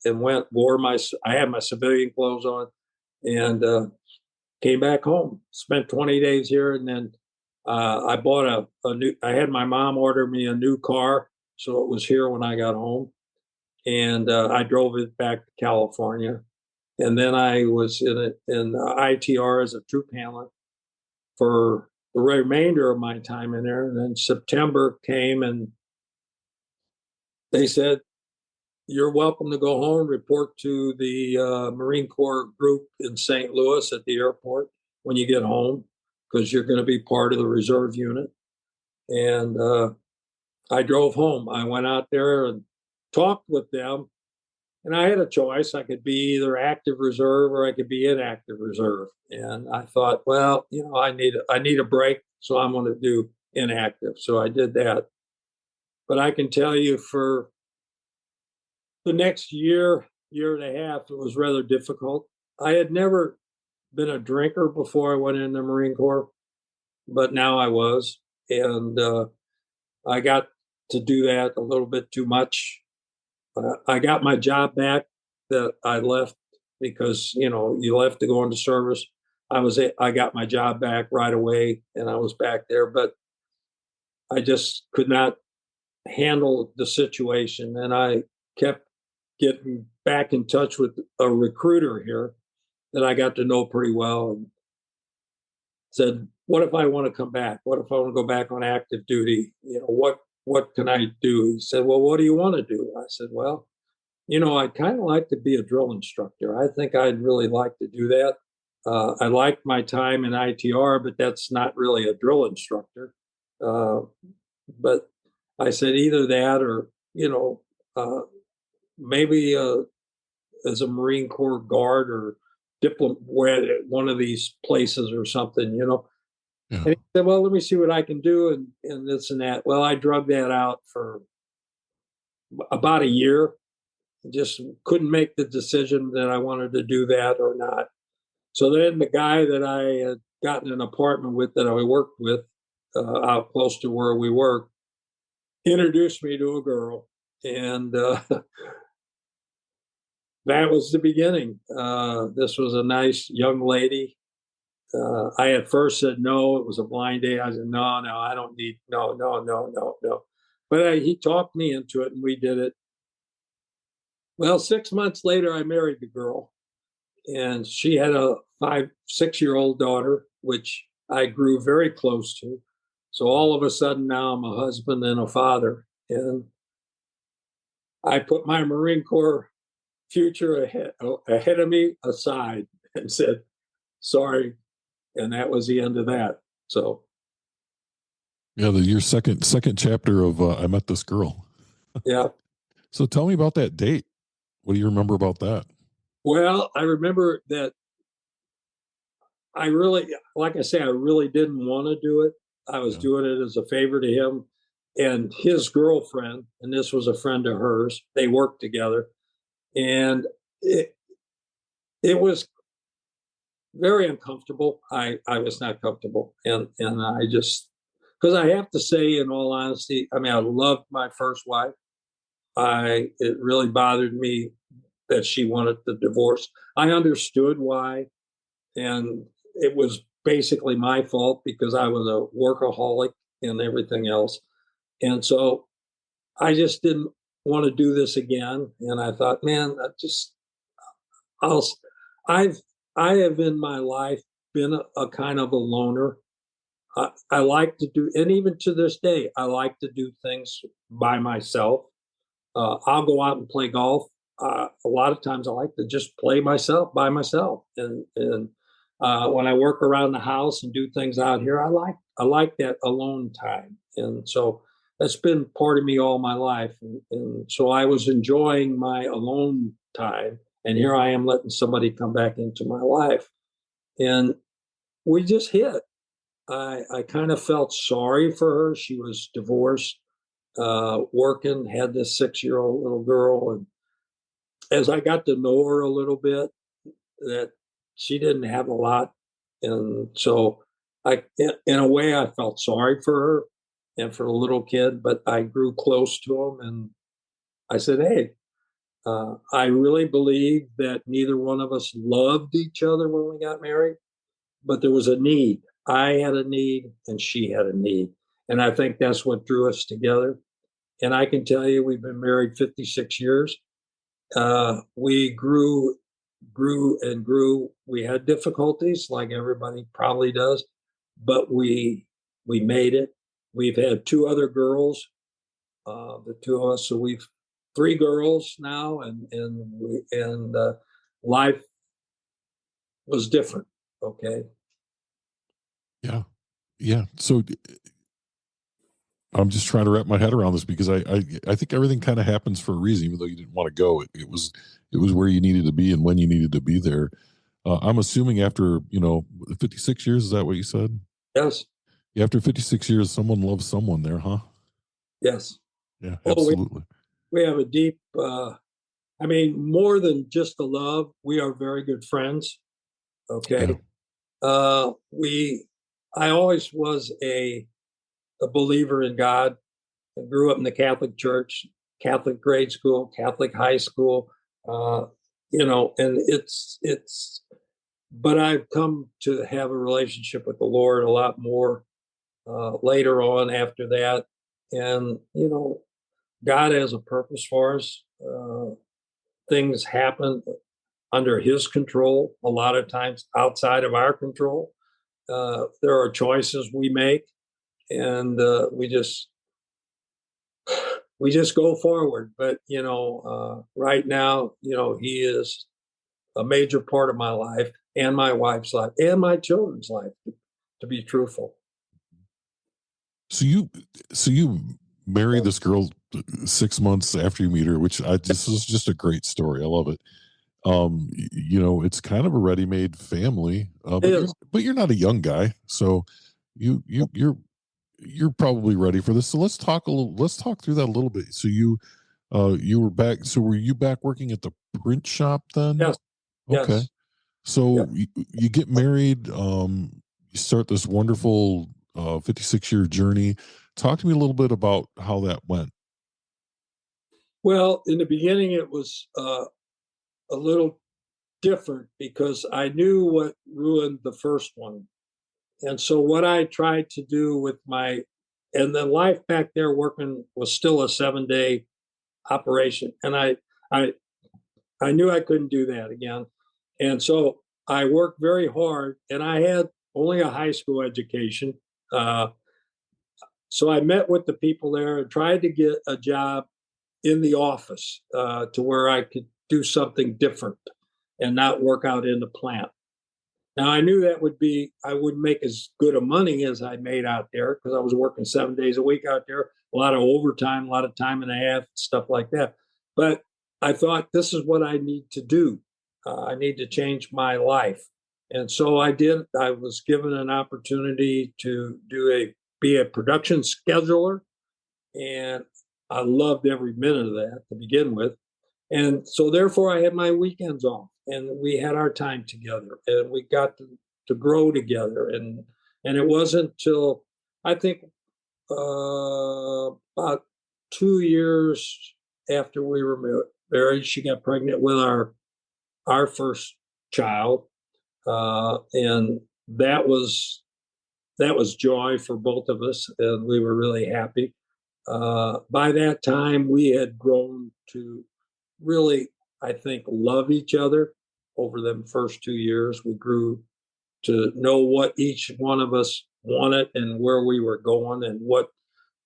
went, I had my civilian clothes on, and came back home. Spent 20 days here, and then I bought I had my mom order me a new car, so it was here when I got home, and I drove it back to California, and then I was in ITR as a troop handler for the remainder of my time in there. And then September came, and they said, "You're welcome to go home. Report to the Marine Corps group in St. Louis at the airport when you get home, because you're going to be part of the reserve unit." And I drove home. I went out there and talked with them, and I had a choice. I could be either active reserve or I could be inactive reserve. And I thought, well, I need a break, so I'm going to do inactive. So I did that. But I can tell you, for the next year and a half, it was rather difficult. I had never been a drinker before I went in the Marine Corps, but now I was. And I got to do that a little bit too much. I got my job back that I left because, you left to go into service. I got my job back right away, and I was back there, but I just could not handle the situation. And I kept getting back in touch with a recruiter here that I got to know pretty well, and said, "What if I want to come back? What if I want to go back on active duty? What can I do?" He said, "Well, what do you want to do?" I said, "Well, I'd kind of like to be a drill instructor. I think I'd really like to do that. I liked my time in ITR, but that's not really a drill instructor. Uh, but I said either that or, uh, maybe as a Marine Corps guard or one of these places or something. Yeah. And he said, "Well, let me see what I can do," and this and that. Well, I drug that out for about a year. Just couldn't make the decision that I wanted to do that or not. So then the guy that I had gotten an apartment with that I worked with out close to where we work introduced me to a girl. And that was the beginning. This was a nice young lady. I at first said no, it was a blind date. I said, no, I don't need, no, no, no, no, no. But he talked me into it and we did it. Well, 6 months later, I married the girl, and she had a 6-year-old daughter, which I grew very close to. So all of a sudden now I'm a husband and a father. And I put my Marine Corps future ahead of me aside and said, sorry. And that was the end of that. So Yeah, your second chapter of I Met This Girl. yeah. So tell me about that date. What do you remember about that? Well, I remember that I really, like I say, I really didn't want to do it. I was doing it as a favor to him and his girlfriend, and this was a friend of hers. They worked together, and it was very uncomfortable. I was not comfortable, and I just, because I have to say, in all honesty, I mean, I loved my first wife. It really bothered me that she wanted the divorce. I understood why, and it was basically my fault because I was a workaholic and everything else. And so I just didn't want to do this again. And I thought, man, I'll, I've, I have in my life been a kind of a loner. I like to do, and even to this day, I like to do things by myself. I'll go out and play golf. A lot of times I like to just play by myself. And when I work around the house and do things out here, I like that alone time. And so that's been part of me all my life. And so I was enjoying my alone time. And here I am letting somebody come back into my life. And we just hit. I kind of felt sorry for her. She was divorced, working, had this 6-year-old little girl. And as I got to know her a little bit, that she didn't have a lot. And so in a way, I felt sorry for her and for the little kid, but I grew close to him. And I said, hey, I really believe that neither one of us loved each other when we got married, but there was a need. I had a need and she had a need. And I think that's what drew us together. And I can tell you, we've been married 56 years. We grew and grew. We had difficulties like everybody probably does, but we made it. We've had 2 other girls, the 2 of us. So we've 3 girls now, and life was different. Okay. Yeah. Yeah. So I'm just trying to wrap my head around this because I think everything kind of happens for a reason, even though you didn't want to go. It was where you needed to be and when you needed to be there. I'm assuming after 56 years, is that what you said? Yes. Yeah, after 56 years, someone loves someone there, huh? Yes. Yeah, Oh, absolutely. we have a deep. I mean, more than just the love, we are very good friends. Okay. We. I always was a believer in God. I grew up in the Catholic Church, Catholic grade school, Catholic high school. And it's. But I've come to have a relationship with the Lord a lot more later on after that, and God has a purpose for us. Things happen under His control, a lot of times outside of our control. There are choices we make, and we just go forward. But right now, He is a major part of my life and my wife's life and my children's life, to be truthful. So you marry this girl 6 months after you meet her, which this is just a great story. I love it. It's kind of a ready-made family, but you're not a young guy, so you're probably ready for this. So let's talk through that a little bit. So you were back. So were you back working at the print shop then? Yes. Okay. Yes. So you get married. You start this wonderful 56-year journey. Talk to me a little bit about how that went. Well, in the beginning, it was a little different because I knew what ruined the first one. And so what I tried to do with and the life back there working was still a 7-day operation. And I knew I couldn't do that again. And so I worked very hard, and I had only a high school education. So I met with the people there and tried to get a job in the office to where I could do something different and not work out in the plant. Now I knew I wouldn't make as good of money as I made out there because I was working 7 days a week out there, a lot of overtime, a lot of time and a half, stuff like that. But I thought, this is what I need to do. I need to change my life. And so I did. I was given an opportunity to be a production scheduler, and I loved every minute of that to begin with. And so therefore I had my weekends off, and we had our time together, and we got to grow together. And it wasn't until I think about 2 years after we were married, she got pregnant with our first child. And that was joy for both of us, and we were really happy. By that time, we had grown to really, I think, love each other. Over them first 2 years, we grew to know what each one of us wanted and where we were going and what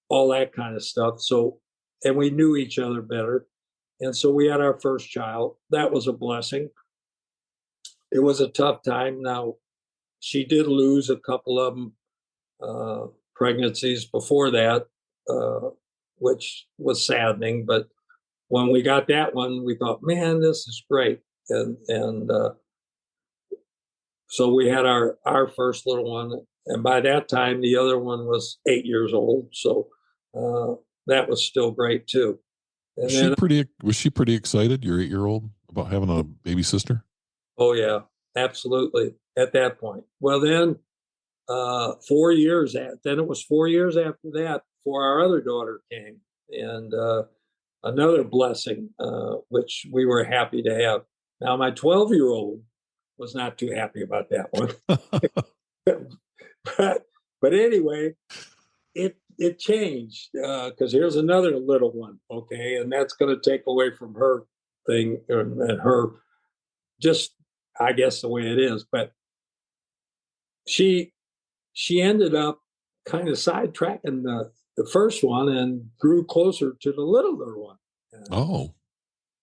all that kind of stuff. So, and we knew each other better. And so we had our first child. That was a blessing. It was a tough time. Now, she did lose a couple of them, pregnancies before that, which was saddening. But when we got that one, we thought, man, this is great. And so we had our first little one. And by that time, the other one was 8 years old. So that was still great too. And Was she pretty excited, your 8-year-old, about having a baby sister? Oh yeah, absolutely. At that point. Well, then 4 years then it was 4 years after that before our other daughter came. And another blessing, which we were happy to have. Now, my 12-year-old was not too happy about that one. but anyway, it changed because here's another little one, okay? And that's going to take away from her thing and her just, I guess, the way it is. But she ended up kind of sidetracking the first one and grew closer to the littler one. Oh.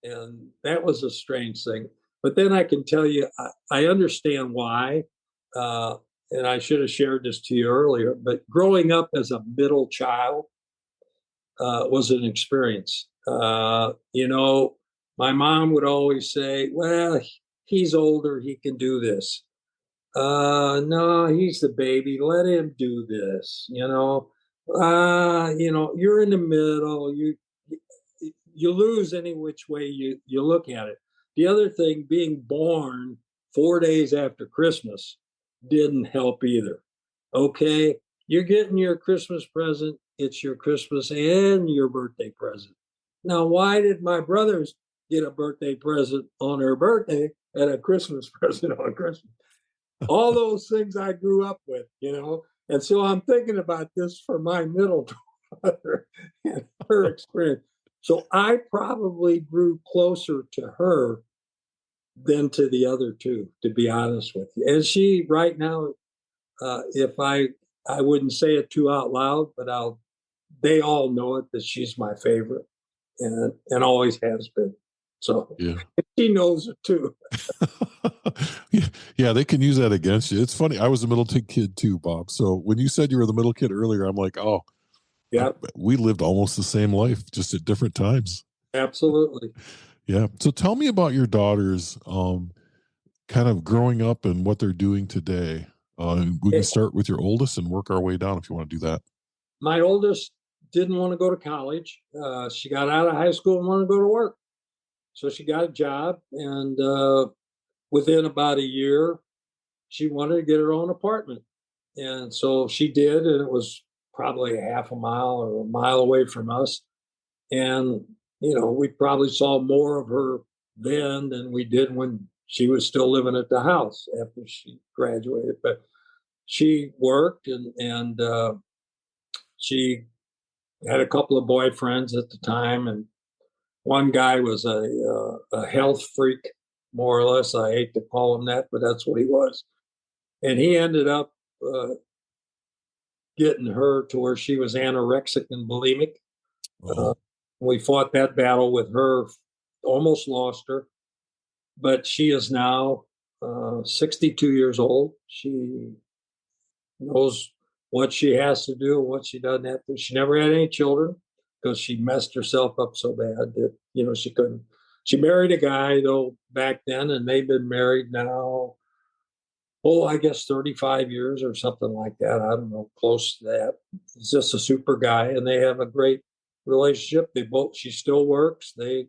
And that was a strange thing. But then I can tell you, I understand why. And I should have shared this to you earlier, but growing up as a middle child was an experience. My mom would always say, well, he's older, he can do this. No, he's the baby, let him do this. You're in the middle. You lose any which way you look at it. The other thing, being born 4 days after Christmas didn't help either. Okay, you're getting your Christmas present. It's your Christmas and your birthday present. Now, why did my brothers get a birthday present on their birthday and a Christmas present on Christmas? All those things I grew up with, And so I'm thinking about this for my middle daughter and her experience. So I probably grew closer to her than to the other two, to be honest with you. And she, right now, if I wouldn't say it too out loud, but they all know it that she's my favorite, and always has been. So Yeah. she knows it too. Yeah, yeah, they can use that against you. It's funny. I was a middle kid too, Bob. So when you said you were the middle kid earlier, I'm like, oh, Yeah, we lived almost the same life, just at different times. absolutely. Yeah. So tell me about your daughters, kind of growing up and what they're doing today. We can Eh, start with your oldest and work our way down if you want to do that. My oldest didn't want to go to college. She got out of high school and wanted to go to work. So she got a job, and within about a year, she wanted to get her own apartment. And so she did, and it was probably a half a mile or a mile away from us. And, we probably saw more of her then than we did when she was still living at the house after she graduated. But she worked, and she had a couple of boyfriends at the time. And one guy was a health freak, more or less. I hate to call him that, but that's what he was. And he ended up getting her to where she was anorexic and bulimic. Uh, Oh, we fought that battle with her, almost lost her, but she is now 62 years old. She knows what she has to do and what she doesn't have to. She never had any children because she messed herself up so bad that, she couldn't. She married a guy, though, back then, and they've been married now, I guess 35 years or something like that. I don't know, close to that. He's just a super guy, and they have a great relationship. She still works. They're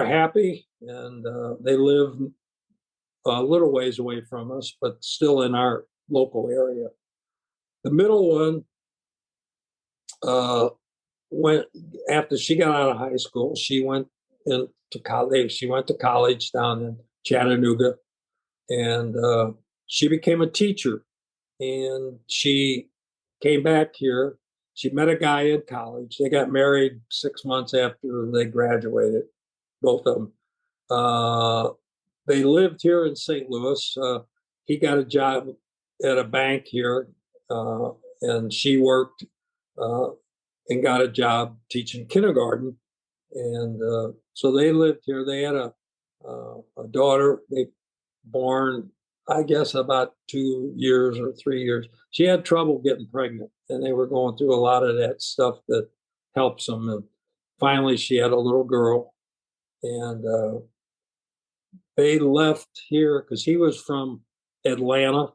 happy, and they live a little ways away from us, but still in our local area. The middle one uh, went after she got out of high school. She went into college. She went to college down in Chattanooga, and she became a teacher. And she came back here. She met a guy in college. They got married 6 months after they graduated, both of them. They lived here in St. Louis. He got a job at a bank here, and she worked uh, and got a job teaching kindergarten. And so they lived here. They had a daughter. They born, I guess, about 2 years or 3 years. She had trouble getting pregnant, and they were going through a lot of that stuff that helps them. And finally, she had a little girl, and they left here because he was from Atlanta,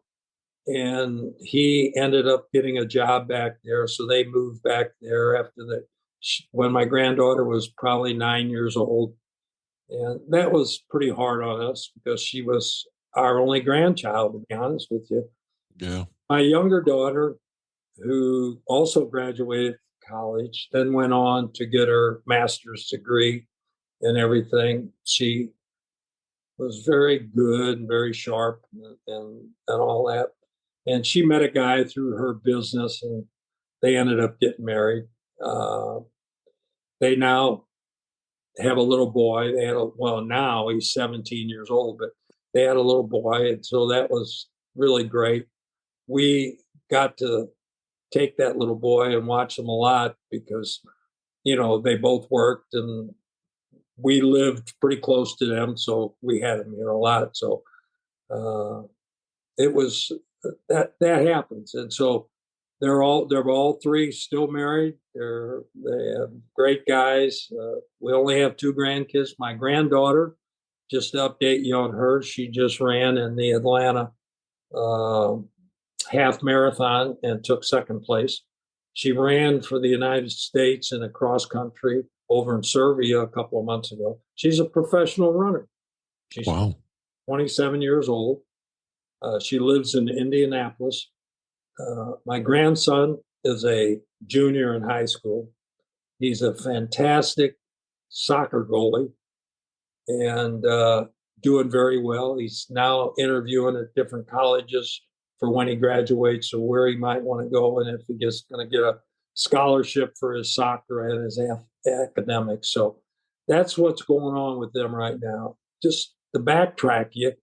and he ended up getting a job back there. So they moved back there when my granddaughter was probably 9 years old. And that was pretty hard on us because she was our only grandchild, to be honest with you. yeah. My younger daughter, who also graduated college, then went on to get her master's degree and everything. She was very good and very sharp and all that. And she met a guy through her business, and they ended up getting married. Uh, they now have a little boy. Now he's 17 years old, but they had a little boy. And so that was really great. We got to take that little boy and watch him a lot because, they both worked and we lived pretty close to them. So we had him here a lot. So uh, it was that happens. And so they're all three still married. They have great guys. We only have two grandkids. My granddaughter, just to update you on her, she just ran in the Atlanta uh, half marathon and took second place. She ran for the United States in a cross country over in Serbia a couple of months ago. She's a professional runner. She's Wow. 27 years old. She lives in Indianapolis. My grandson is a junior in high school. He's a fantastic soccer goalie and doing very well. He's now interviewing at different colleges for when he graduates or where he might want to go and if he gets going to get a scholarship for his soccer and his academics. So that's what's going on with them right now. Just to backtrack you,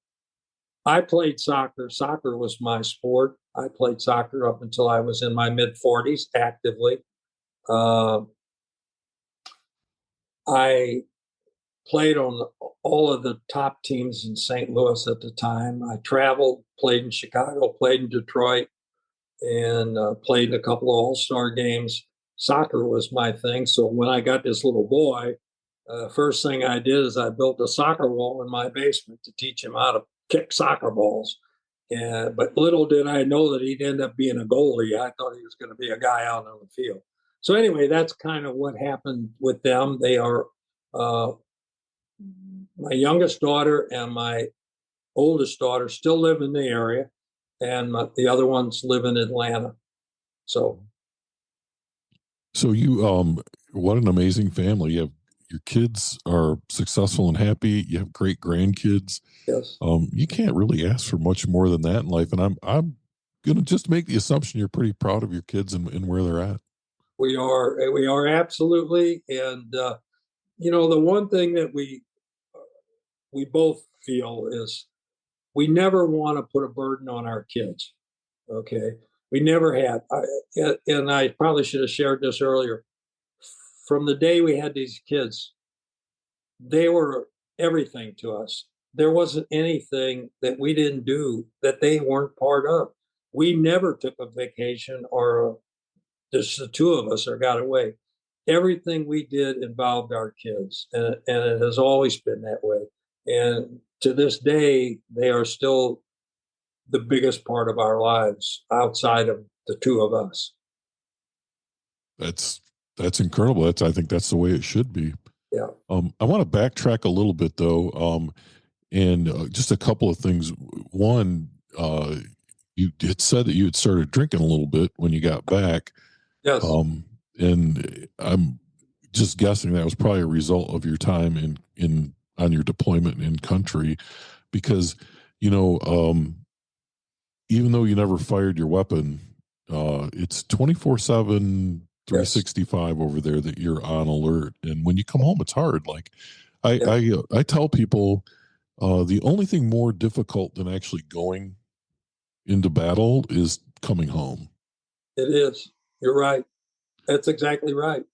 I played soccer. Soccer was my sport. I played soccer up until I was in my mid 40s actively. Uh, I played on all of the top teams in St. Louis at the time. I traveled, played in Chicago, played in Detroit, and played in a couple of all-star games. Soccer was my thing. So when I got this little boy, first thing I did is I built a soccer wall in my basement to teach him how to kick soccer balls. But little did I know that he'd end up being a goalie. I thought he was going to be a guy out on the field. So anyway, that's kind of what happened with them. They are my youngest daughter and my oldest daughter still live in the area, and the other ones live in Atlanta. So you, what an amazing family. You have your kids are successful and happy. You have great grandkids. yes, You can't really ask for much more than that in life. And I'm gonna just make the assumption you're pretty proud of your kids and where they're at. we are absolutely. And the one thing that we both feel is we never want to put a burden on our kids. Okay, we never had. And I probably should have shared this earlier. From the day we had these kids, they were everything to us. There wasn't anything that we didn't do that they weren't part of. We never took a vacation or just the two of us or got away. Everything we did involved our kids, and it has always been that way. And to this day, they are still the biggest part of our lives outside of the two of us. That's incredible. I think that's the way it should be. Yeah. I want to backtrack a little bit though, and just a couple of things. One, you had said that you had started drinking a little bit when you got back. Yes. And I'm just guessing that was probably a result of your time in on your deployment in country, because even though you never fired your weapon, it's 24/7, Yes. 365 over there that you're on alert. And when you come home, it's hard. Like Yeah. I tell people, the only thing more difficult than actually going into battle is coming home. It is. You're right. That's exactly right.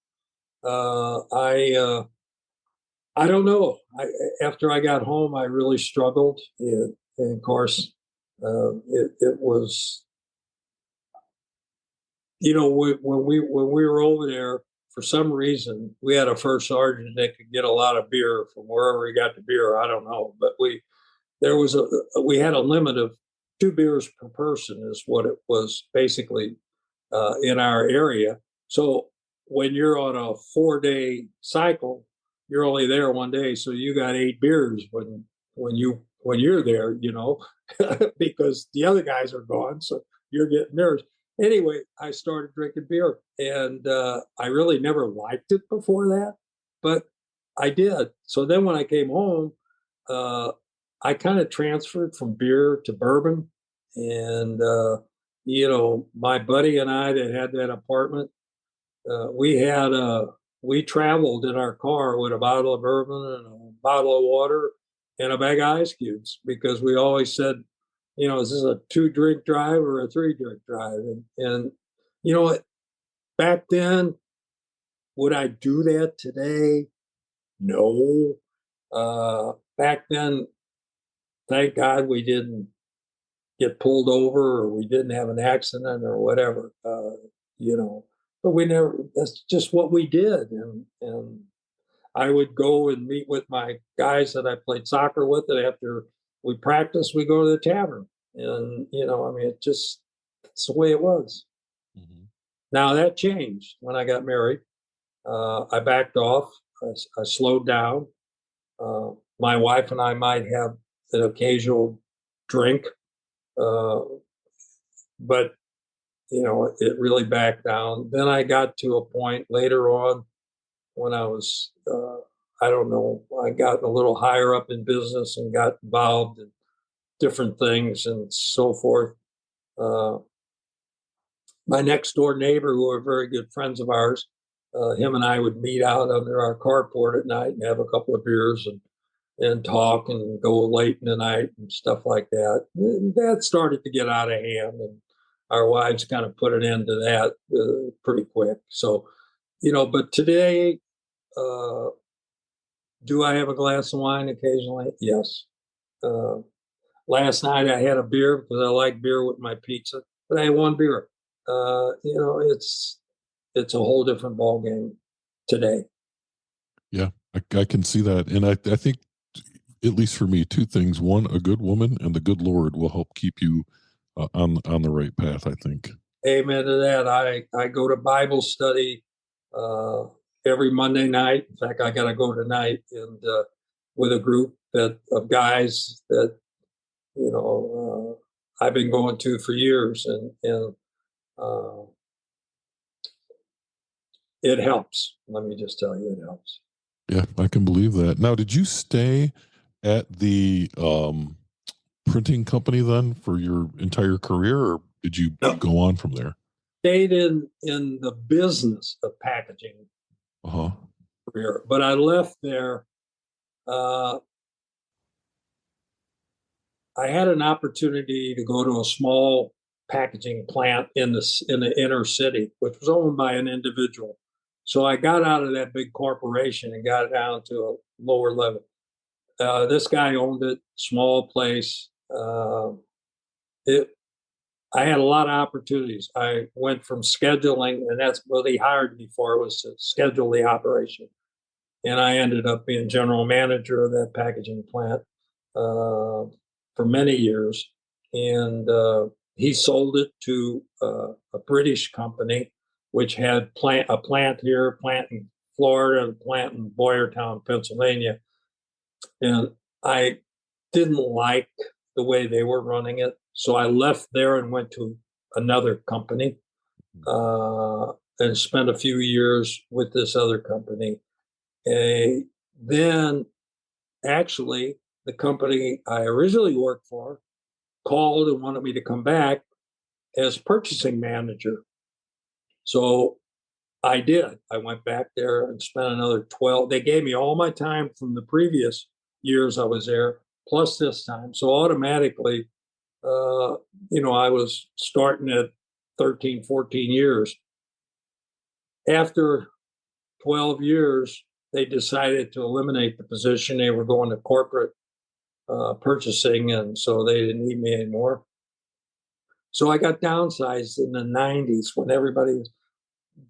I don't know. After I got home, I really struggled, and of course, it was when we were over there, for some reason we had a first sergeant that could get a lot of beer from wherever he got the beer. I don't know, but we had a limit of 2 beers per person is what it was basically in our area. So when you're on a 4-day cycle, you're only there one day, so you got 8 beers when you're there, because the other guys are gone, so you're getting theirs. Anyway, I started drinking beer, and I really never liked it before that, but I did. So then when I came home, I kind of transferred from beer to bourbon, and my buddy and I that had that apartment, we traveled in our car with a bottle of bourbon and a bottle of water and a bag of ice cubes, because we always said, is this a 2-drink drive or a 3-drink drive? And you know what? Back then, would I do that today? No. Back then, thank God we didn't get pulled over or we didn't have an accident or whatever, but we never, that's just what we did. And I would go and meet with my guys that I played soccer with, and after we practiced, we go to the tavern. And, it's the way it was. Mm-hmm. Now that changed when I got married. I backed off. I slowed down. My wife and I might have an occasional drink, but it really backed down. Then I got to a point later on when I was, I don't know, I got a little higher up in business and got involved in different things and so forth. my next door neighbor, who are very good friends of ours, him and I would meet out under our carport at night and have a couple of beers and talk and go late in the night and stuff like that. And that started to get out of hand, and our wives kind of put an end to that pretty quick. So, but today, do I have a glass of wine occasionally? Yes. Uh, Last night I had a beer because I like beer with my pizza, but I had one beer. It's a whole different ball game today. Yeah, I can see that. And I think, at least for me, two things. One, a good woman and the good Lord will help keep you on the right path, I think. Amen to that. I go to Bible study uh, every Monday night. In fact, I got to go tonight, and with a group of guys that I've been going to for years, and uh, it helps. Let me just tell you, it helps. Yeah, I can believe that. Now, did you stay at the printing company then for your entire career, or did you No, go on from there? stayed in the business of packaging Uh-huh. career, but I left there. Uh, I had an opportunity to go to a small packaging plant in the inner city, which was owned by an individual. So I got out of that big corporation and got down to a lower level. This guy owned it, small place. It I had a lot of opportunities. I went from scheduling, and that's what he hired me for, was to schedule the operation. And I ended up being general manager of that packaging plant for many years. And he sold it to a British company, which had a plant here, a plant in Florida, and a plant in Boyertown, Pennsylvania. And I didn't like the way they were running it. So I left there and went to another company and spent a few years with this other company. Then, actually, the company I originally worked for called and wanted me to come back as purchasing manager. So I did. I went back there and spent another 12. They gave me all my time from the previous years I was there, plus this time. So automatically, I was starting at 13, 14 years. After 12 years, they decided to eliminate the position. They were going to corporate purchasing, and so they didn't need me anymore. So I got downsized in the 90s when everybody was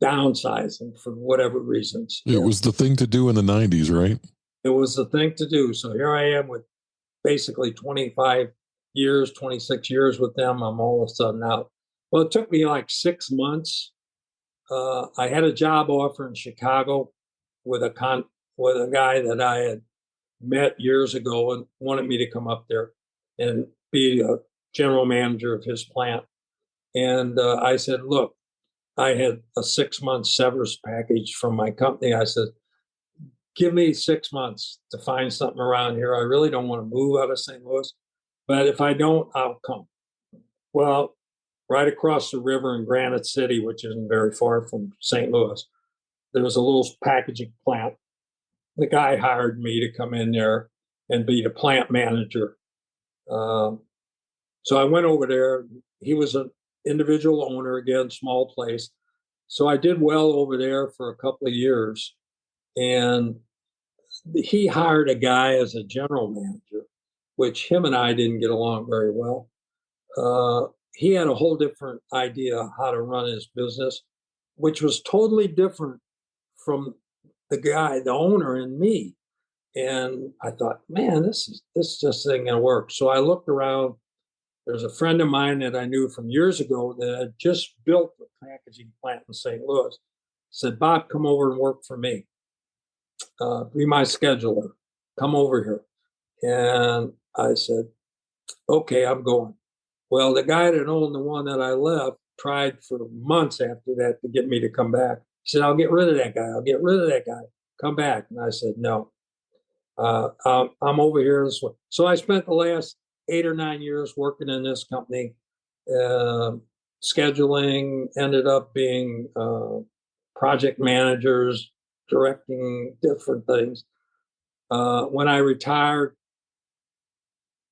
downsizing for whatever reasons. It was the thing to do in the 90s, right? It was the thing to do. So here I am with basically 25 years, 26 years with them. I'm all of a sudden out. Well, it took me like 6 months. I had a job offer in Chicago with a guy that I had met years ago and wanted me to come up there and be a general manager of his plant. And I said, look, I had a 6-month severance package from my company. I said, give me 6 months to find something around here. I really don't want to move out of St. Louis, but if I don't, I'll come. Well, right across the river in Granite City, which isn't very far from St. Louis, there was a little packaging plant. The guy hired me to come in there and be the plant manager. So I went over there. He was an individual owner, again, small place. So I did well over there for a couple of years. And he hired a guy as a general manager, which him and I didn't get along very well. He had a whole different idea how to run his business, which was totally different from the owner, and me. And I thought, man, this just ain't gonna work. So I looked around. There's a friend of mine that I knew from years ago that had just built a packaging plant in St. Louis. Said, Bob, come over and work for me. Be my scheduler. Come over here. And I said, okay, I'm going. Well, the guy that owned the one that I left tried for months after that to get me to come back. He said, I'll get rid of that guy. I'll get rid of that guy. Come back. And I said, no. I'm over here this way. So I spent the last 8 or 9 years working in this company. scheduling, ended up being project managers, directing different things. When I retired,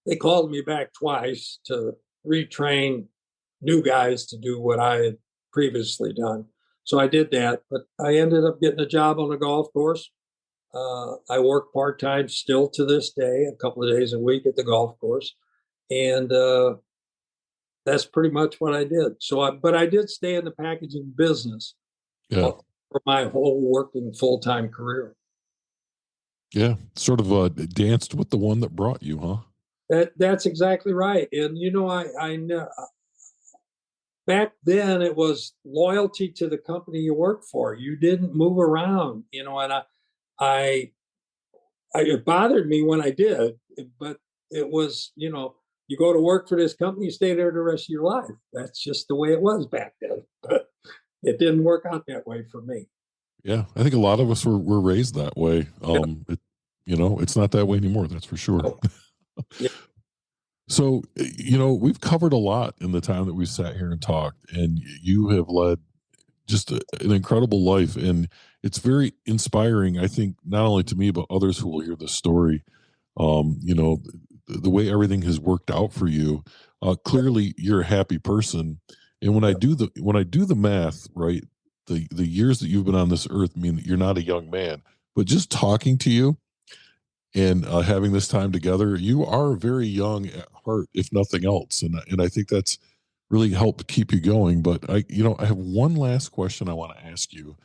they called me back twice to retrain new guys to do what I had previously done. So I did that, but I ended up getting a job on a golf course. I work part-time still to this day, a couple of days a week at the golf course. And that's pretty much what I did. But I did stay in the packaging business Yeah. for my whole working full-time career. Yeah. Sort of danced with the one that brought you, huh? That's exactly right. And I know back then it was loyalty to the company you worked for. You didn't move around, and I it bothered me when I did, but it was, you go to work for this company, you stay there the rest of your life. That's just the way it was back then. But it didn't work out that way for me. Yeah. I think a lot of us were raised that way. It's not that way anymore. That's for sure. So, yeah, So, we've covered a lot in the time that we've sat here and talked, and you have led just an incredible life. And it's very inspiring, I think, not only to me, but others who will hear this story. The way everything has worked out for you. Clearly, you're a happy person. And when I do the math, right, the years that you've been on this earth mean that you're not a young man. But just talking to you and having this time together, you are very young at heart, if nothing else. And I think that's really helped keep you going. But I have one last question I want to ask you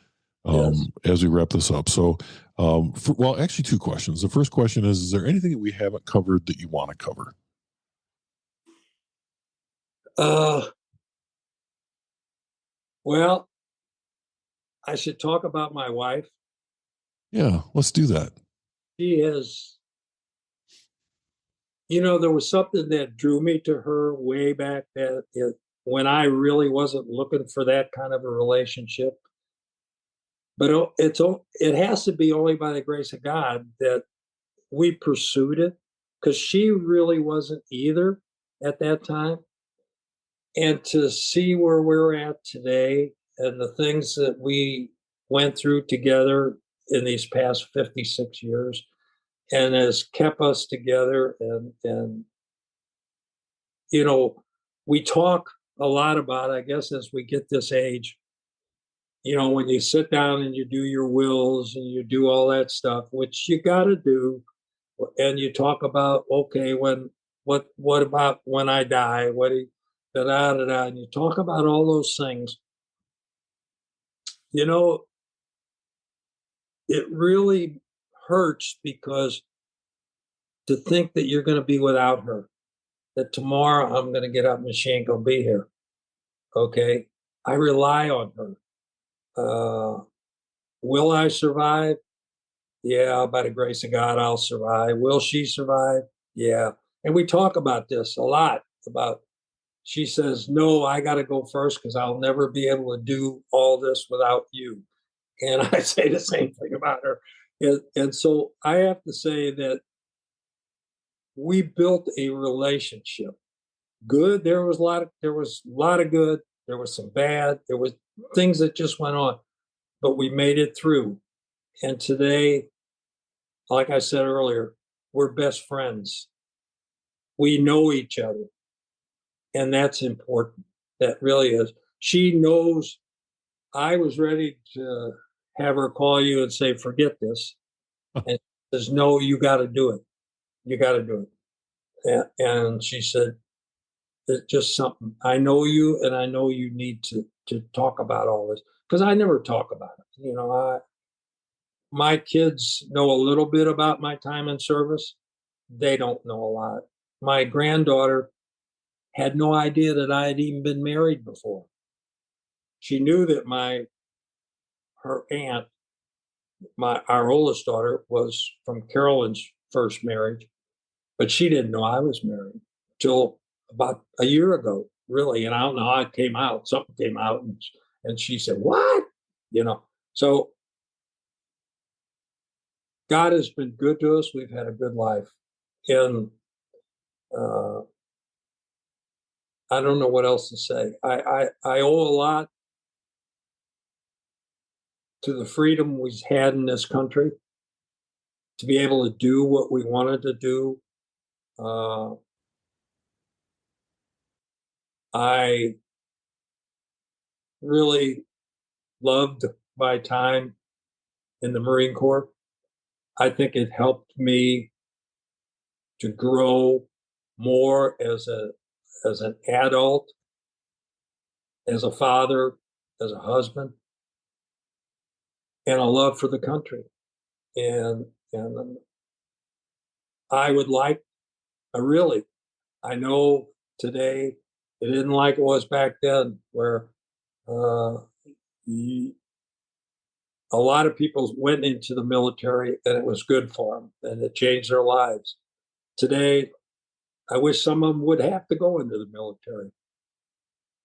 yes. as we wrap this up. So, actually, two questions. The first question is there anything that we haven't covered that you want to cover? Uh, well, I should talk about my wife. Yeah, let's do that. She has, there was something that drew me to her way back when I really wasn't looking for that kind of a relationship. But it has to be only by the grace of God that we pursued it, because she really wasn't either at that time. And to see where we're at today and the things that we went through together in these past 56 years and has kept us together, and we talk a lot about, I guess, as we get this age, when you sit down and you do your wills and you do all that stuff, which you got to do, and you talk about, okay, what about when I die? What do you, da da da da, and you talk about all those things. You know, it really hurts, because to think that you're going to be without her, that tomorrow I'm going to get up and she ain't going to be here. Okay, I rely on her. Will I survive? Yeah, by the grace of God, I'll survive. Will she survive? Yeah. And we talk about this a lot. She says, no, I got to go first because I'll never be able to do all this without you. And I say the same thing about her. And so I have to say that we built a relationship. Good. There was a lot of good. There was some bad. There was things that just went on, but we made it through. And today, like I said earlier, we're best friends. We know each other. And that's important. That really is. She knows I was ready to have her call you and say, forget this. And she says, no, you got to do it. You got to do it. And she said, it's just something. I know you, and I know you need to talk about all this, because I never talk about it. My kids know a little bit about my time in service. They don't know a lot. My granddaughter had no idea that I had even been married before. She knew that her aunt, our oldest daughter, was from Carolyn's first marriage, but she didn't know I was married till about a year ago, really. And I don't know how it came out. Something came out, and she said, "What?" So God has been good to us. We've had a good life, and uh, I don't know what else to say. I owe a lot to the freedom we had in this country to be able to do what we wanted to do. I really loved my time in the Marine Corps. I think it helped me to grow more as an adult, as a father, as a husband, and a love for the country. And I would like, I know today it isn't like it was back then, where a lot of people went into the military and it was good for them and it changed their lives. Today, I wish some of them would have to go into the military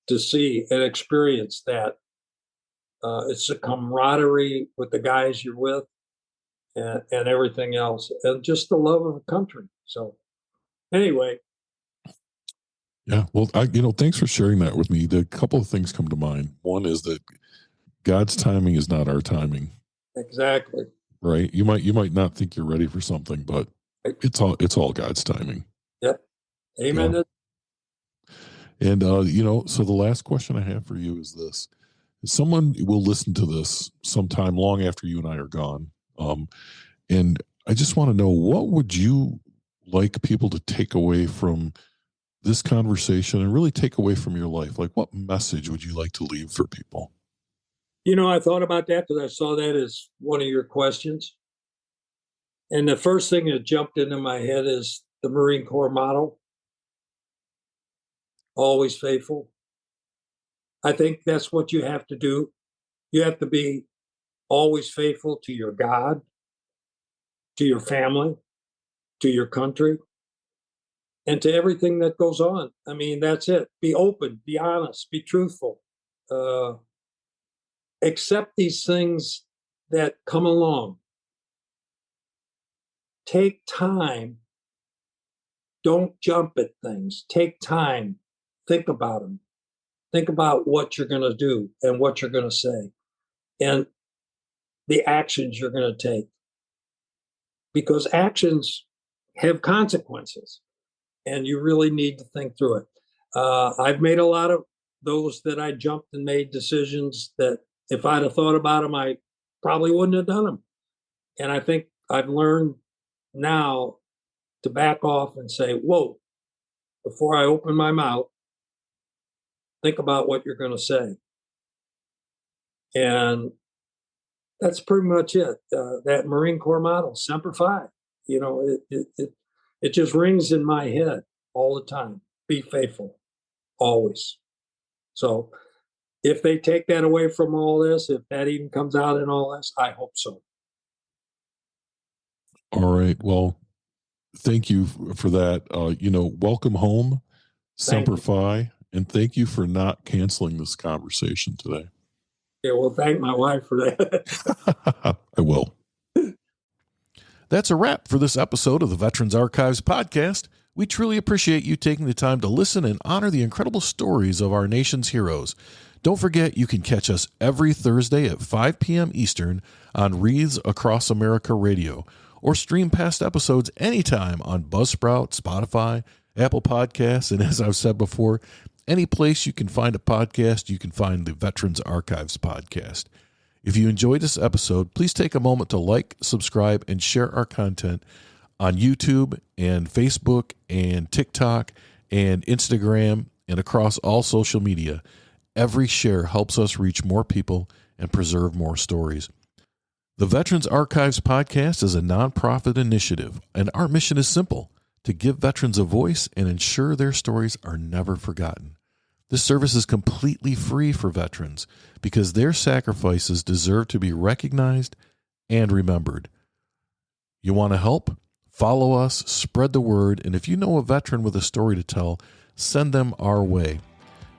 to see and experience that. It's a camaraderie with the guys you're with and everything else, and just the love of the country. So anyway. Yeah. Well, thanks for sharing that with me. The couple of things come to mind. One is that God's timing is not our timing. Exactly. Right. You might not think you're ready for something, but it's all God's timing. Yep. Amen. Yeah. And, so the last question I have for you is this. Someone will listen to this sometime long after you and I are gone. And I just want to know, what would you like people to take away from this conversation and really take away from your life? Like, what message would you like to leave for people? I thought about that because I saw that as one of your questions. And the first thing that jumped into my head is the Marine Corps motto: always faithful. I think that's what you have to do. You have to be always faithful to your God, to your family, to your country, and to everything that goes on. I mean, that's it. Be open, be honest, be truthful. Accept these things that come along. Take time. Don't jump at things. Take time. Think about them. Think about what you're going to do and what you're going to say and the actions you're going to take. Because actions have consequences, and you really need to think through it. I've made a lot of those that I jumped and made decisions that if I'd have thought about them, I probably wouldn't have done them. And I think I've learned now to back off and say, whoa, before I open my mouth, think about what you're going to say. And that's pretty much it. That Marine Corps model, Semper Fi, it just rings in my head all the time. Be faithful, always. So if they take that away from all this, if that even comes out in all this, I hope so. All right. Well, thank you for that. Welcome home, Semper Fi, and thank you for not canceling this conversation today. Yeah, well, thank my wife for that. I will. That's a wrap for this episode of the Veterans Archives podcast. We truly appreciate you taking the time to listen and honor the incredible stories of our nation's heroes. Don't forget, you can catch us every Thursday at 5 p.m. Eastern on Wreaths Across America Radio, or stream past episodes anytime on Buzzsprout, Spotify, Apple Podcasts, and as I've said before, any place you can find a podcast, you can find the Veterans Archives podcast. If you enjoyed this episode, please take a moment to like, subscribe, and share our content on YouTube and Facebook and TikTok and Instagram and across all social media. Every share helps us reach more people and preserve more stories. The Veterans Archives podcast is a nonprofit initiative, and our mission is simple: to give veterans a voice and ensure their stories are never forgotten. This service is completely free for veterans because their sacrifices deserve to be recognized and remembered. You want to help? Follow us, spread the word, and if you know a veteran with a story to tell, send them our way.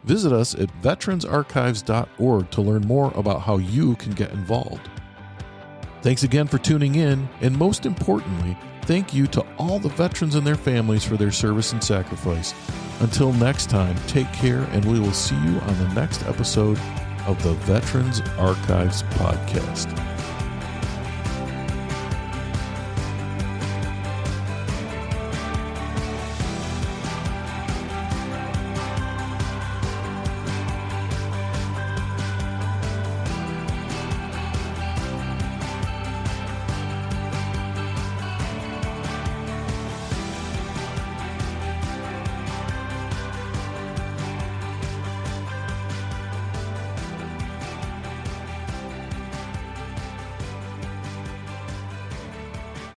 Visit us at veteransarchives.org to learn more about how you can get involved. Thanks again for tuning in, and most importantly, thank you to all the veterans and their families for their service and sacrifice. Until next time, take care, and we will see you on the next episode of the Veterans Archives Podcast.